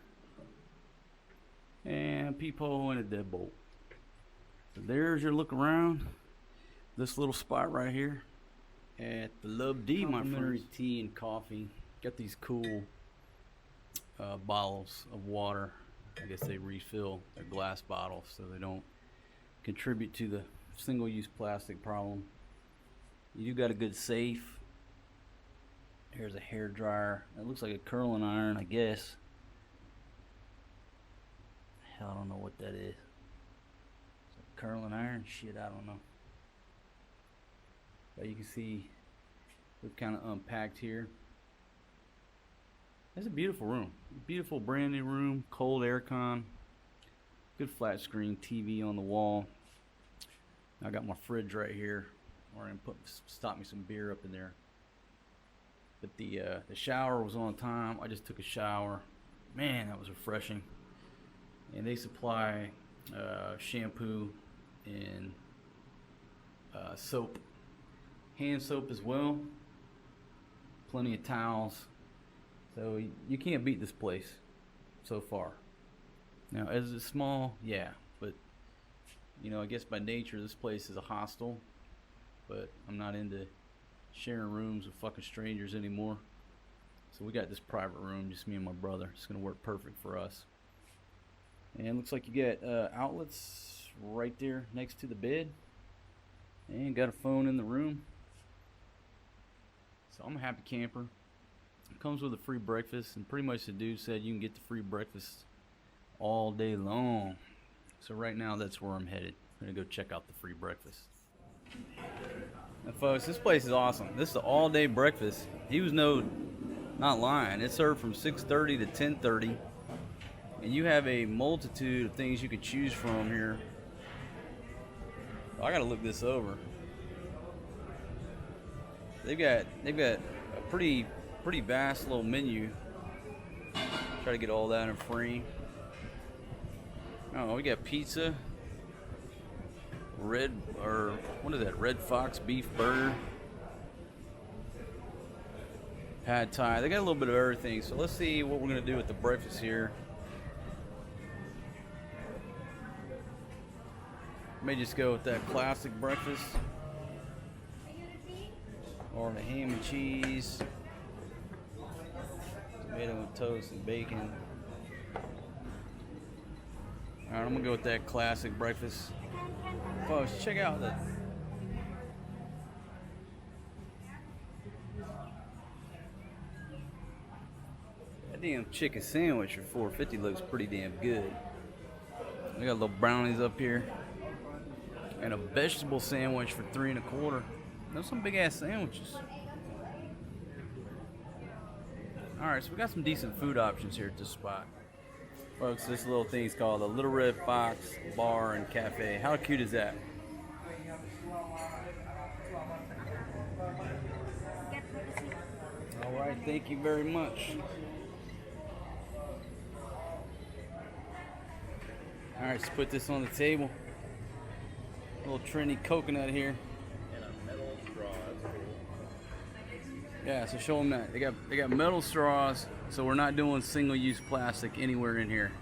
S1: and a peephole and a deadbolt. So there's your look around this little spot right here at the Love D, my friend. Tea and coffee. Got these cool bottles of water. I guess they refill their glass bottles so they don't contribute to the single-use plastic problem. You do got a good safe. Here's a hair dryer. It looks like a curling iron, I guess. Hell, I don't know what that is. It's a curling iron? Shit, I don't know. But you can see we've kind of unpacked here. It's a beautiful room. Beautiful brand new room. Cold aircon. Good flat screen TV on the wall. I got my fridge right here. Or I'm gonna stop me some beer up in there. But the shower was on time. I just took a shower. Man, that was refreshing. And they supply shampoo and soap, hand soap as well. Plenty of towels. So you can't beat this place so far. Now, is it small? Yeah, but you know, I guess by nature this place is a hostel. But I'm not into sharing rooms with fucking strangers anymore. So we got this private room, just me and my brother. It's gonna work perfect for us. And looks like you got outlets right there next to the bed, and got a phone in the room. So I'm a happy camper. It comes with a free breakfast, and pretty much the dude said you can get the free breakfast all day long. So right now that's where I'm headed. I'm gonna go check out the free breakfast. Now, folks, this place is awesome. This is the all-day breakfast. He was not lying. It's served from 6:30 to 10:30, and you have a multitude of things you could choose from here. I gotta look this over. They've got a pretty vast little menu. Try to get all that in frame. Oh, we got pizza. Red Fox beef burger, pad thai. They got a little bit of everything. So let's see what we're gonna do with the breakfast here. May just go with that classic breakfast, or the ham and cheese, tomato and toast and bacon. All right, I'm gonna go with that classic breakfast. Folks, check out that damn chicken sandwich for $4.50 looks pretty damn good. We got little brownies up here, and a vegetable sandwich for $3.25. Those some big ass sandwiches. All right, so we got some decent food options here at this spot. Folks, this little thing is called the Little Red Fox Bar and Cafe. How cute is that? All right, thank you very much. All right, let's put this on the table. A little Trinity coconut here.
S3: And a metal straw. That's cool.
S1: Yeah, so show them that. They got metal straws, so we're not doing single-use plastic anywhere in here.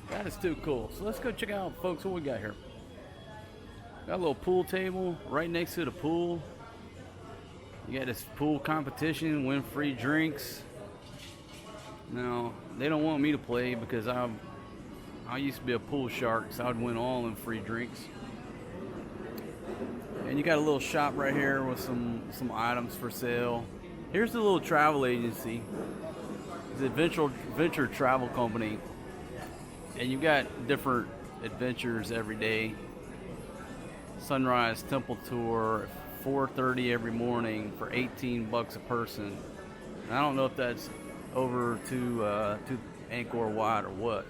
S1: That is too cool. So let's go check out, folks, what we got here. Got a little pool table right next to the pool. You got this pool competition, win free drinks. Now, they don't want me to play because I used to be a pool shark, so I'd win all them free drinks. And you got a little shop right here with some items for sale. Here's the little travel agency. It's an adventure travel company. And you got different adventures every day. Sunrise Temple Tour, 4:30 every morning for $18 a person. And I don't know if that's over to Angkor Wat or what.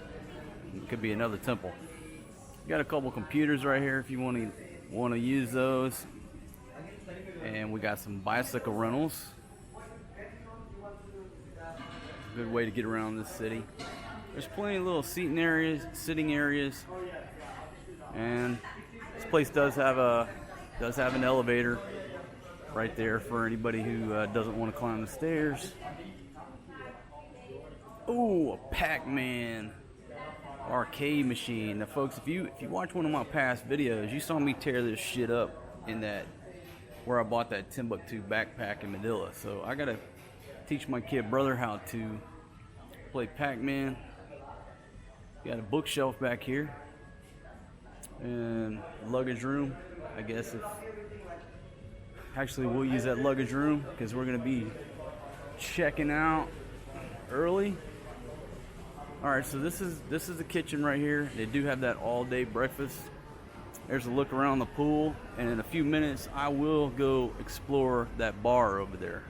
S1: It could be another temple. You got a couple computers right here if you want to want to use those. And we got some bicycle rentals. Good way to get around this city. There's plenty of little sitting areas, and this place does have an elevator right there for anybody who doesn't want to climb the stairs. Oh, a Pac-Man arcade machine. Now, folks, if you watch one of my past videos, you saw me tear this shit up in that where I bought that Timbuktu backpack in Manila. So I gotta teach my kid brother how to play Pac-Man. Got a bookshelf back here and luggage room. I guess actually we'll use that luggage room because we're gonna be checking out early. All right, so this is the kitchen right here. They do have that all-day breakfast. There's a look around the pool, and in a few minutes I will go explore that bar over there.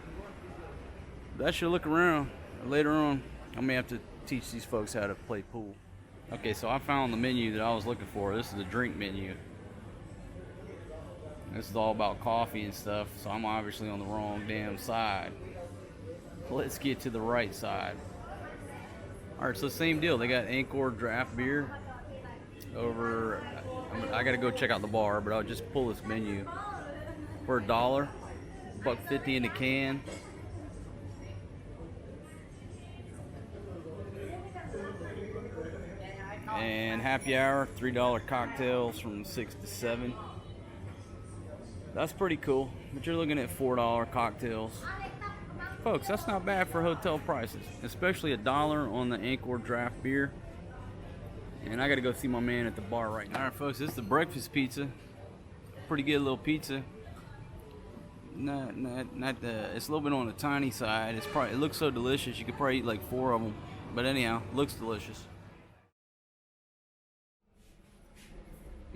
S1: That's your look around. Later on I may have to teach these folks how to play pool. Okay, so I found the menu that I was looking for. This is the drink menu. This is all about coffee and stuff, so I'm obviously on the wrong damn side. Let's get to the right side. Alright, so same deal. They got Angkor draft beer over. I gotta go check out the bar, but I'll just pull this menu. For $1, $1.50 in the can. And happy hour, $3 cocktails from 6 to 7. That's pretty cool, but you're looking at $4 cocktails. Folks, that's not bad for hotel prices, especially $1 on the Angkor draft beer. And I gotta go see my man at the bar right now. All right, folks, this is the breakfast pizza. Pretty good little pizza. It's a little bit on the tiny side. It looks so delicious. You could probably eat like 4 of them. But anyhow, it looks delicious.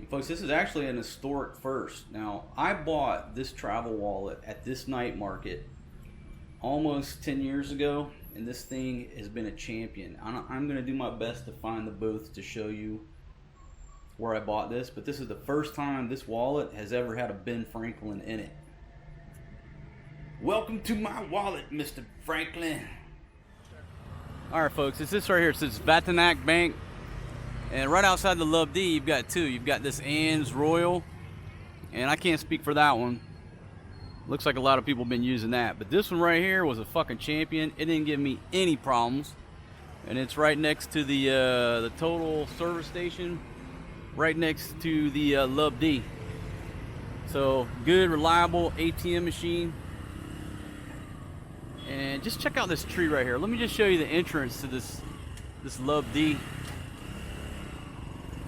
S1: Folks, this is actually an historic first. Now, I bought this travel wallet at this night market almost 10 years ago, and this thing has been a champion. I'm going to do my best to find the booth to show you where I bought this, but this is the first time this wallet has ever had a Ben Franklin in it. Welcome to my wallet, Mr. Franklin. All right, folks, it's this right here. It says Vatanak Bank. And right outside the Love D, you've got two. You've got this Ann's Royal, and I can't speak for that one. Looks like a lot of people have been using that. But this one right here was a fucking champion. It didn't give me any problems. And it's right next to the Total service station, right next to the Love D. So good, reliable ATM machine. And just check out this tree right here. Let me just show you the entrance to this Love D.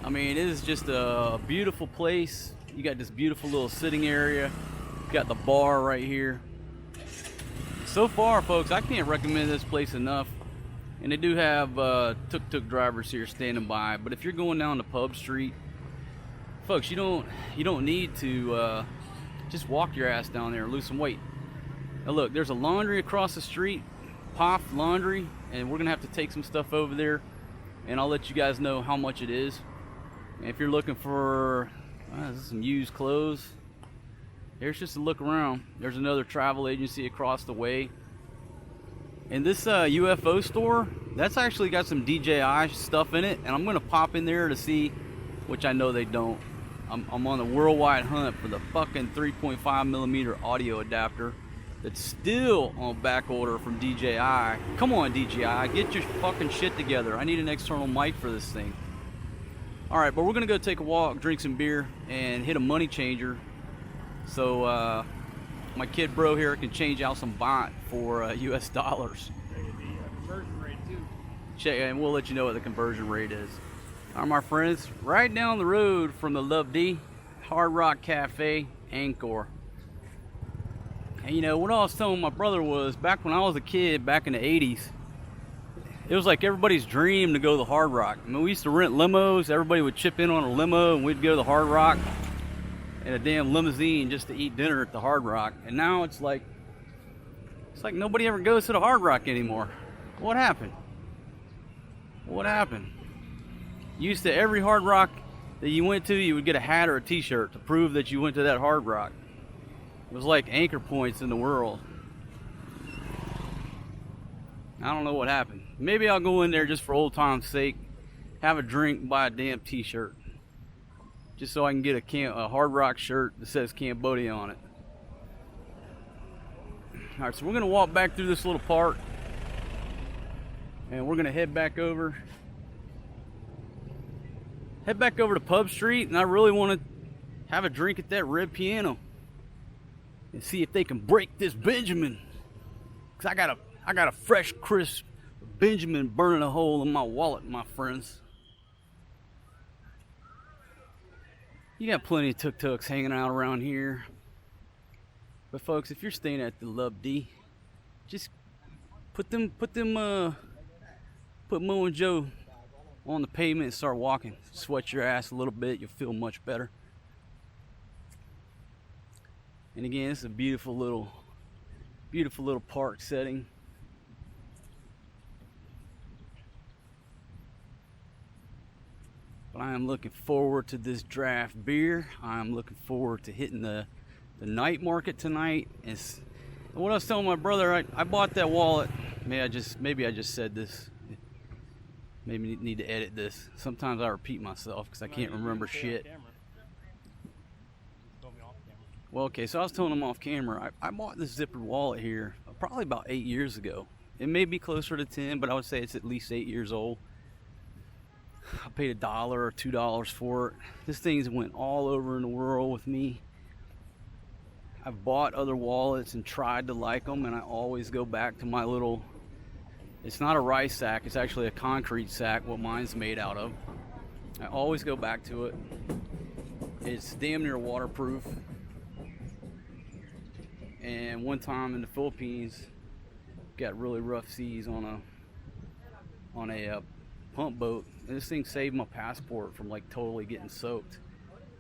S1: I mean, it is just a beautiful place. You got this beautiful little sitting area. You got the bar right here. So far, folks, I can't recommend this place enough. And they do have tuk-tuk drivers here standing by. But if you're going down to Pub Street, folks, you don't need to just walk your ass down there and lose some weight. Now look, there's a laundry across the street, Poff Laundry, and we're gonna have to take some stuff over there, and I'll let you guys know how much it is. And if you're looking for some used clothes, here's just a look around. There's another travel agency across the way. And this UFO store, that's actually got some DJI stuff in it, and I'm gonna pop in there to see, which I know they don't. I'm on a worldwide hunt for the fucking 3.5mm audio adapter that's still on back order from DJI. Come on, DJI, get your fucking shit together. I need an external mic for this thing. All right, but we're gonna go take a walk, drink some beer, and hit a money changer. So my kid bro here can change out some baht for US dollars.
S2: Conversion rate too.
S1: Check, and we'll let you know what the conversion rate is. All right, my friends, right down the road from the Love D, Hard Rock Cafe, Angkor. And you know, what I was telling my brother was, back when I was a kid, back in the 80s, it was like everybody's dream to go to the Hard Rock. I mean, we used to rent limos. Everybody would chip in on a limo, and we'd go to the Hard Rock in a damn limousine just to eat dinner at the Hard Rock. And now it's like nobody ever goes to the Hard Rock anymore. What happened? What happened? Used to every Hard Rock that you went to, you would get a hat or a t-shirt to prove that you went to that Hard Rock. It was like anchor points in the world. I don't know what happened. Maybe I'll go in there just for old time's sake, have a drink, buy a damn t-shirt, just so I can get a Hard Rock shirt that says Cambodia on it. All right, so we're gonna walk back through this little park, and we're gonna head back over to Pub Street, and I really want to have a drink at that Red Piano and see if they can break this Benjamin, because I got a fresh, crisp Benjamin burning a hole in my wallet, my friends. You got plenty of tuk-tuks hanging out around here. But folks, if you're staying at the Love D, just put Mo and Joe on the pavement and start walking. Sweat your ass a little bit, you'll feel much better. And again, it's a beautiful little park setting. But I am looking forward to this draft beer. I am looking forward to hitting the night market tonight. And what I was telling my brother, I bought that wallet. Maybe I just said this. Maybe need to edit this. Sometimes I repeat myself because I can't remember shit. Well, okay, so I was telling him off camera. I bought this zippered wallet here probably about 8 years ago. It may be closer to 10, but I would say it's at least 8 years old. I paid $1 or $2 for it. This thing's went all over in the world with me. I've bought other wallets and tried to like them, and I always go back to my little, it's not a rice sack, it's actually a concrete sack, what mine's made out of. I always go back to it. It's damn near waterproof. And one time in the Philippines, got really rough seas on a pump boat, and this thing saved my passport from like totally getting soaked.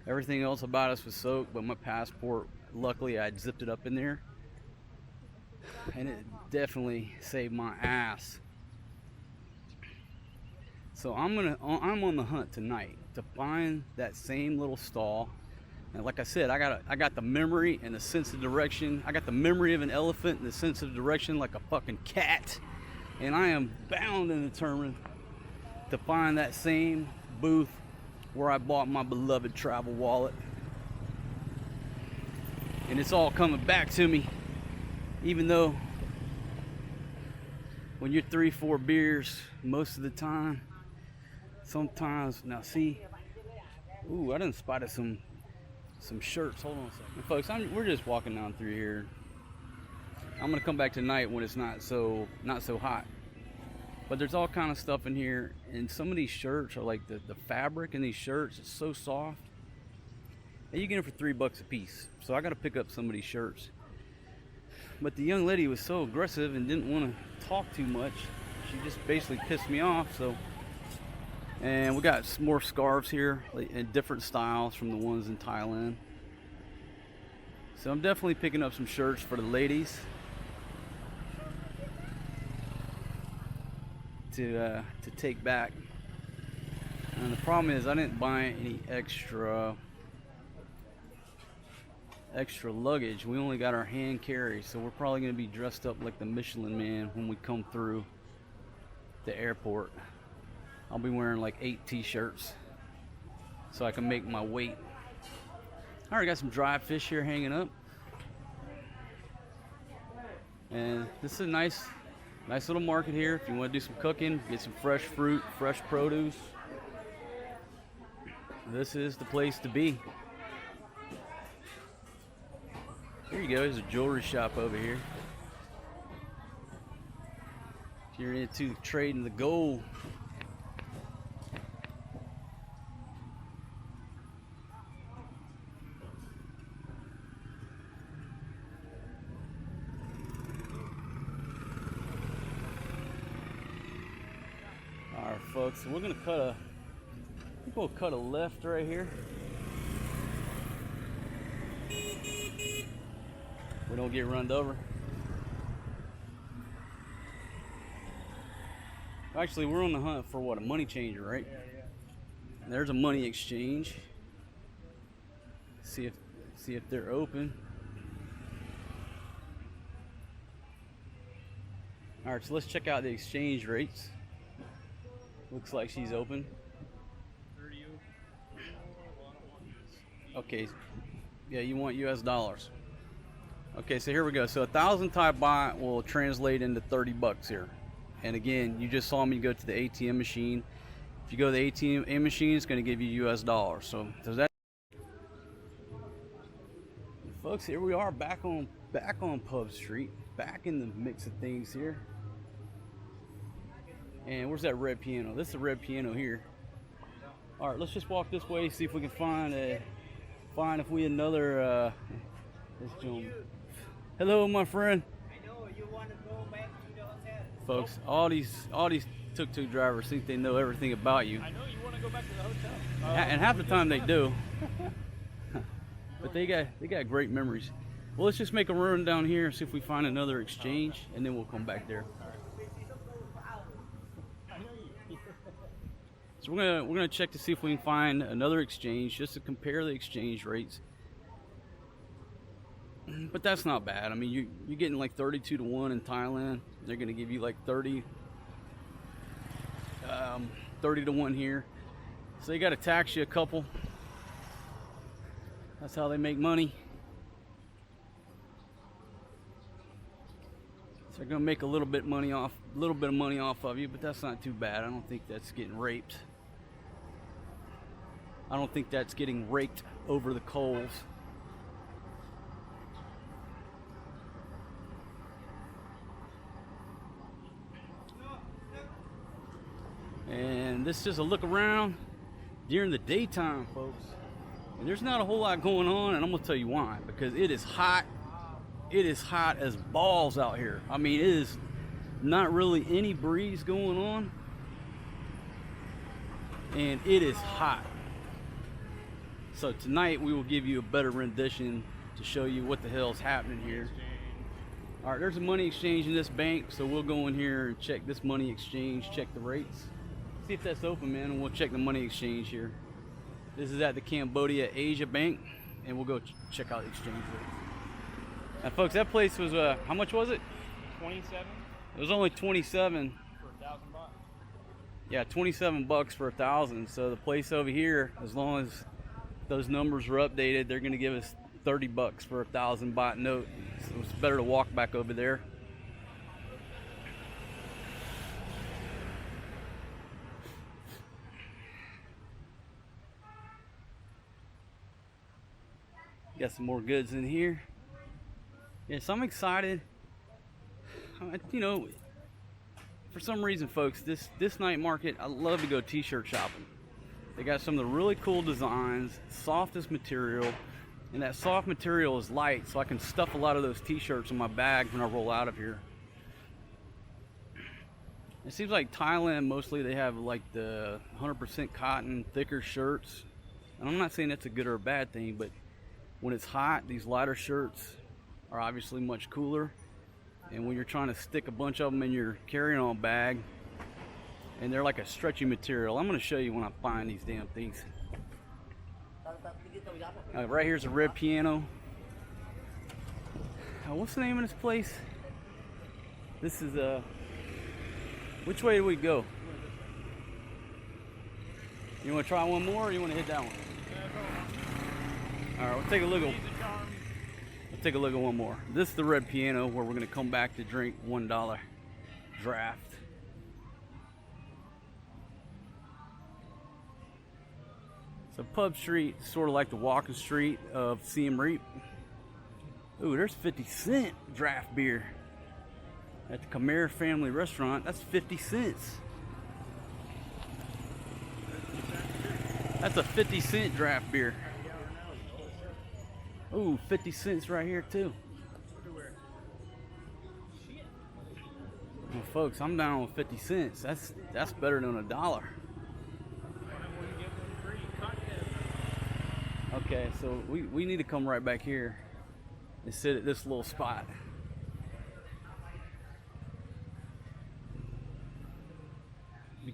S1: Everything else about us was soaked, but my passport, luckily I'd zipped it up in there, and it definitely saved my ass. So I'm on the hunt tonight to find that same little stall. And like I said, I got the memory and the sense of direction. I got the memory of an elephant and the sense of direction like a fucking cat. And I am bound and determined to find that same booth where I bought my beloved travel wallet. And it's all coming back to me, even though when you're 3-4 beers most of the time, sometimes, now see, ooh, I done spotted some shirts. Hold on a second, folks. We're just walking down through here. I'm gonna come back tonight when it's not so hot. But there's all kind of stuff in here, and some of these shirts are like the fabric in these shirts is so soft. And you get them for $3 a piece. So I got to pick up some of these shirts. But the young lady was so aggressive and didn't want to talk too much. She just basically pissed me off. And we got some more scarves here in different styles from the ones in Thailand. So I'm definitely picking up some shirts for the ladies to take back. And the problem is I didn't buy any extra luggage. We only got our hand carry, so we're probably going to be dressed up like the Michelin Man when we come through the airport. I'll be wearing like 8 t-shirts so I can make my weight. All right, got some dried fish here hanging up, and this is a nice little market here if you want to do some cooking, get some fresh fruit, fresh produce. This is the place to be. Here you go, there's a jewelry shop over here. If you're into trading the gold. Alright folks, so we're gonna cut a left right here. We don't get run over. Actually, we're on the hunt for what, a money changer, right?
S2: Yeah.
S1: There's a money exchange. See if they're open. All right, so let's check out the exchange rates. Looks like she's open.
S2: 30.
S1: Okay, yeah, you want US dollars. Okay, so here we go. So 1,000 Thai baht will translate into 30 bucks here. And again, you just saw me go to the ATM machine. If you go to the ATM machine, it's going to give you US dollars. So that, folks, here we are back on Pub Street, back in the mix of things here. And where's that red piano? This is the red piano here. All right, let's just walk this way, see if we can find if we another this gentleman. Hello, my friend.
S3: I know you want to go back to the hotel.
S1: Folks, all these tuk-tuk drivers think they know everything about you.
S2: I know you want to go back to the hotel.
S1: And half the time they do. But they got great memories. Well, let's just make a run down here and see if we find another exchange, and then we'll come back there. So we're gonna check to see if we can find another exchange just to compare the exchange rates. But that's not bad. I mean, you're getting like 32 to 1 in Thailand. They're gonna give you like 30 to 1 here. So they gotta tax you a couple. That's how they make money. So they're gonna make a little bit of money off of you, but that's not too bad. I don't think that's getting raped. I don't think that's getting raked over the coals. And this is just a look around during the daytime, folks. And there's not a whole lot going on, and I'm gonna tell you why. Because it is hot. It is hot as balls out here. I mean, it is not really any breeze going on, and it is hot. So tonight we will give you a better rendition to show you what the hell is happening here. All right, there's a money exchange in this bank, so we'll go in here and check this money exchange, check the rates, see if that's open, man, and we'll check the money exchange here. This is at the Cambodia Asia Bank, and we'll go check out the exchange rates. Now, folks, that place was how much was it?
S2: 27
S1: It was only 27.
S2: for 1,000 baht.
S1: Yeah, 27 bucks for 1,000. So the place over here, as long as those numbers are updated, they're going to give us 30 bucks for 1,000 baht note. So it's better to walk back over there. Got some more goods in here. Yes, I'm excited. You know, for some reason, folks, this night market, I love to go t-shirt shopping. They got some of the really cool designs, softest material, and that soft material is light, so I can stuff a lot of those t-shirts in my bag when I roll out of here. It seems like Thailand, mostly they have like the 100% cotton, thicker shirts. And I'm not saying that's a good or a bad thing, but when it's hot, these lighter shirts are obviously much cooler. And when you're trying to stick a bunch of them in your carry-on bag, and they're like a stretchy material. I'm going to show you when I find these damn things. Right here's a red piano. What's the name of this place? This is which way do we go? You want to try one more, or you want to hit that one? All right, we'll take a look at. Take a look at one more. This is the red piano where we're going to come back to drink $1 draft. So Pub Street is sort of like the walking street of Siem Reap. Ooh, there's 50 cent draft beer at the Khmer Family Restaurant. That's 50 cents. That's a 50 cent draft beer. Ooh, 50 cents right here too. Well, folks, I'm down with 50 cents. That's better than $1. Okay, so we need to come right back here and sit at this little spot.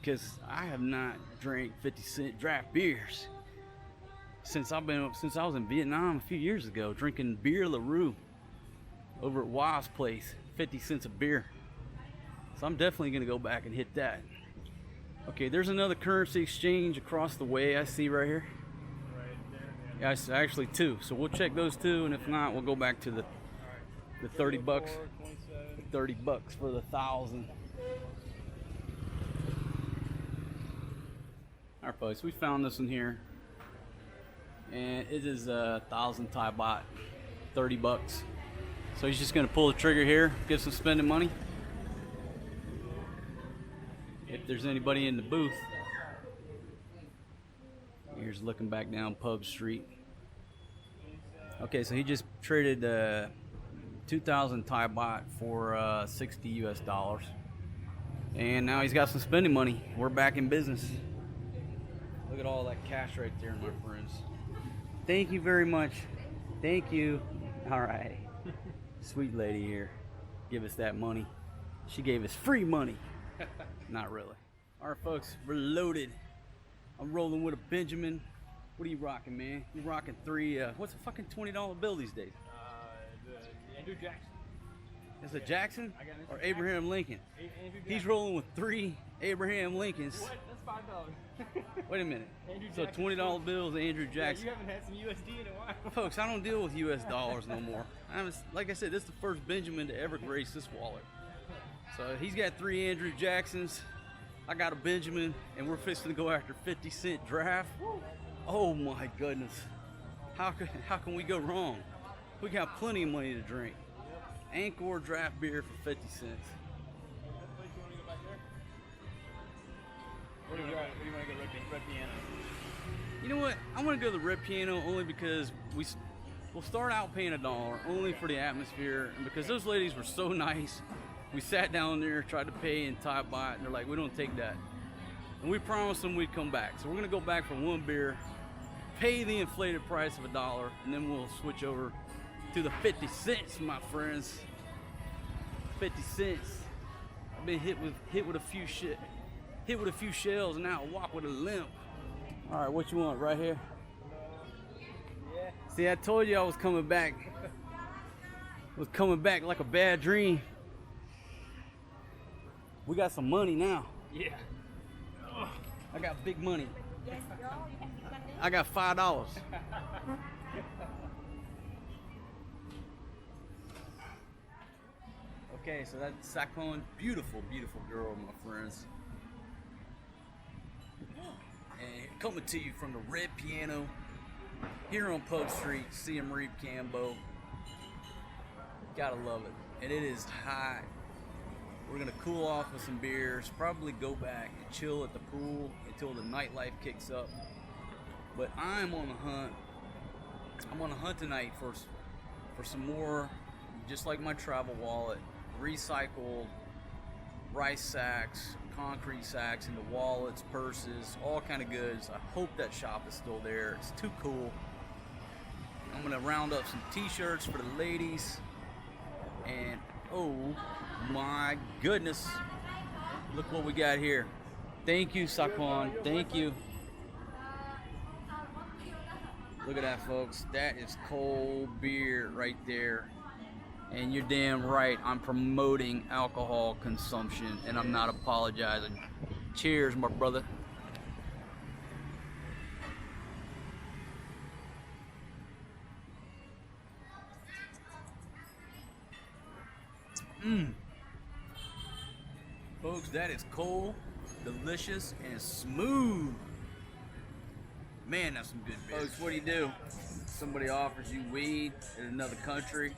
S1: because I have not drank 50-cent draft beers since I was in Vietnam a few years ago, drinking beer LaRue over at Wa's place, 50 cents a beer. So I'm definitely gonna go back and hit that. Okay, there's another currency exchange across the way I see right here.
S2: Right there.
S1: Yeah, it's actually two. So we'll check those two, and if not, we'll go back to the 30 bucks.
S2: 27.
S1: 30 bucks for the 1,000. Alright folks, we found this one here. And it is 1,000 Thai baht, 30 bucks. So he's just gonna pull the trigger here, get some spending money. If there's anybody in the booth. Here's looking back down Pub Street. Okay, so he just traded 2,000 Thai baht for 60 US dollars. And now he's got some spending money. We're back in business. Look at all that cash right there, my friends. Thank you very much. Thank you. All right. Sweet lady here. Give us that money. She gave us free money. Not really. All right, folks, we're loaded. I'm rolling with a Benjamin. What are you rocking, man? You rocking three, what's a fucking $20 bill these days?
S2: The Andrew Jackson.
S1: Is it Jackson
S2: I got Mr.
S1: or Abraham Lincoln?
S2: Andrew
S1: He's
S2: Jackson.
S1: rolling with 3 Abraham Lincolns.
S2: What? That's $5.
S1: Wait a minute.
S2: Andrew
S1: So
S2: Jackson.
S1: $20 bills, Andrew
S2: Yeah,
S1: Jackson.
S2: you haven't had some USD in a while.
S1: Folks, I don't deal with US dollars no more. Like I said, this is the first Benjamin to ever grace this wallet. So he's got 3 Andrew Jacksons. I got a Benjamin, and we're fixing to go after 50-cent draft. Oh my goodness. How can we go wrong? We got plenty of money to drink. Angkor draft beer for 50 cents.
S2: What place you want to go back there? What do you want to go? Red Piano.
S1: You know what? I want to go to the Red Piano only because we'll start out paying $1 only for the atmosphere, and because those ladies were so nice. We sat down there, tried to pay in Thai baht, and they're like, we don't take that. And we promised them we'd come back. So we're gonna go back for one beer, pay the inflated price of $1, and then we'll switch over to the 50 cents, my friends. 50 cents. I've been hit with a few shells, and now I walk with a limp. All right, what you want right here?
S2: Yeah.
S1: See, I told you I was coming back. Like a bad dream. We got some money now.
S2: Yeah.
S1: I got big money. I got $5. Okay, so that's Sakon. Beautiful, beautiful girl, my friends. And coming to you from the Red Piano here on Pub Street, Siem Reap, Cambo. Gotta love it. And it is hot. We're gonna cool off with some beers, probably go back and chill at the pool until the nightlife kicks up. But I'm on the hunt. I'm on a hunt tonight for some more, just like my travel wallet, recycled rice sacks, concrete sacks into wallets, purses, all kind of goods. I hope that shop is still there. It's too cool. I'm gonna round up some t-shirts for the ladies. And oh my goodness, look what we got here. Thank you, Sakon. Thank you. Look at that, folks. That is cold beer right there. And you're damn right, I'm promoting alcohol consumption, and I'm not apologizing. Cheers, my brother. Folks, that is cold, delicious, and smooth. Man, that's some good beer. Folks, what do? Somebody offers you weed in another country,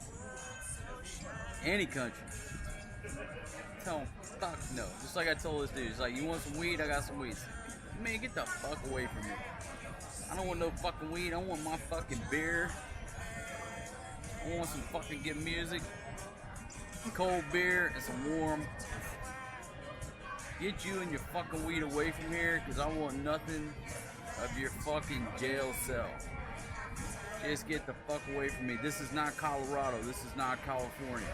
S1: any country. Tell them, fuck no. Just like I told this dude, it's like, you want some weed? I got some weed. Man, get the fuck away from me. I don't want no fucking weed. I want my fucking beer. I want some fucking good music, cold beer, and some warm. Get you and your fucking weed away from here, because I want nothing of your fucking jail cell. Just get the fuck away from me. This is not Colorado. This is not California.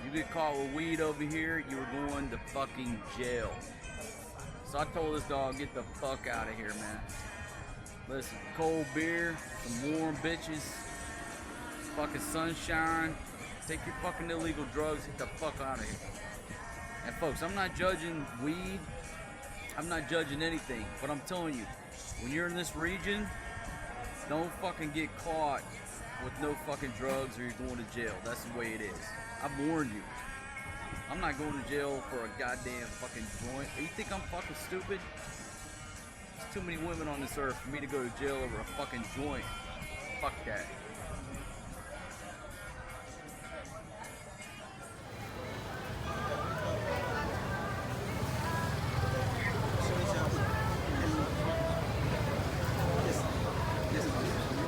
S1: You get caught with weed over here, you're going to fucking jail. So I told this dog, get the fuck out of here, man. Listen, cold beer, some warm bitches, fucking sunshine. Take your fucking illegal drugs, get the fuck out of here. And folks, I'm not judging weed. I'm not judging anything. But I'm telling you, when you're in this region, don't fucking get caught with no fucking drugs or you're going to jail. That's the way it is. I've warned you. I'm not going to jail for a goddamn fucking joint. You think I'm fucking stupid? There's too many women on this earth for me to go to jail over a fucking joint. Fuck that.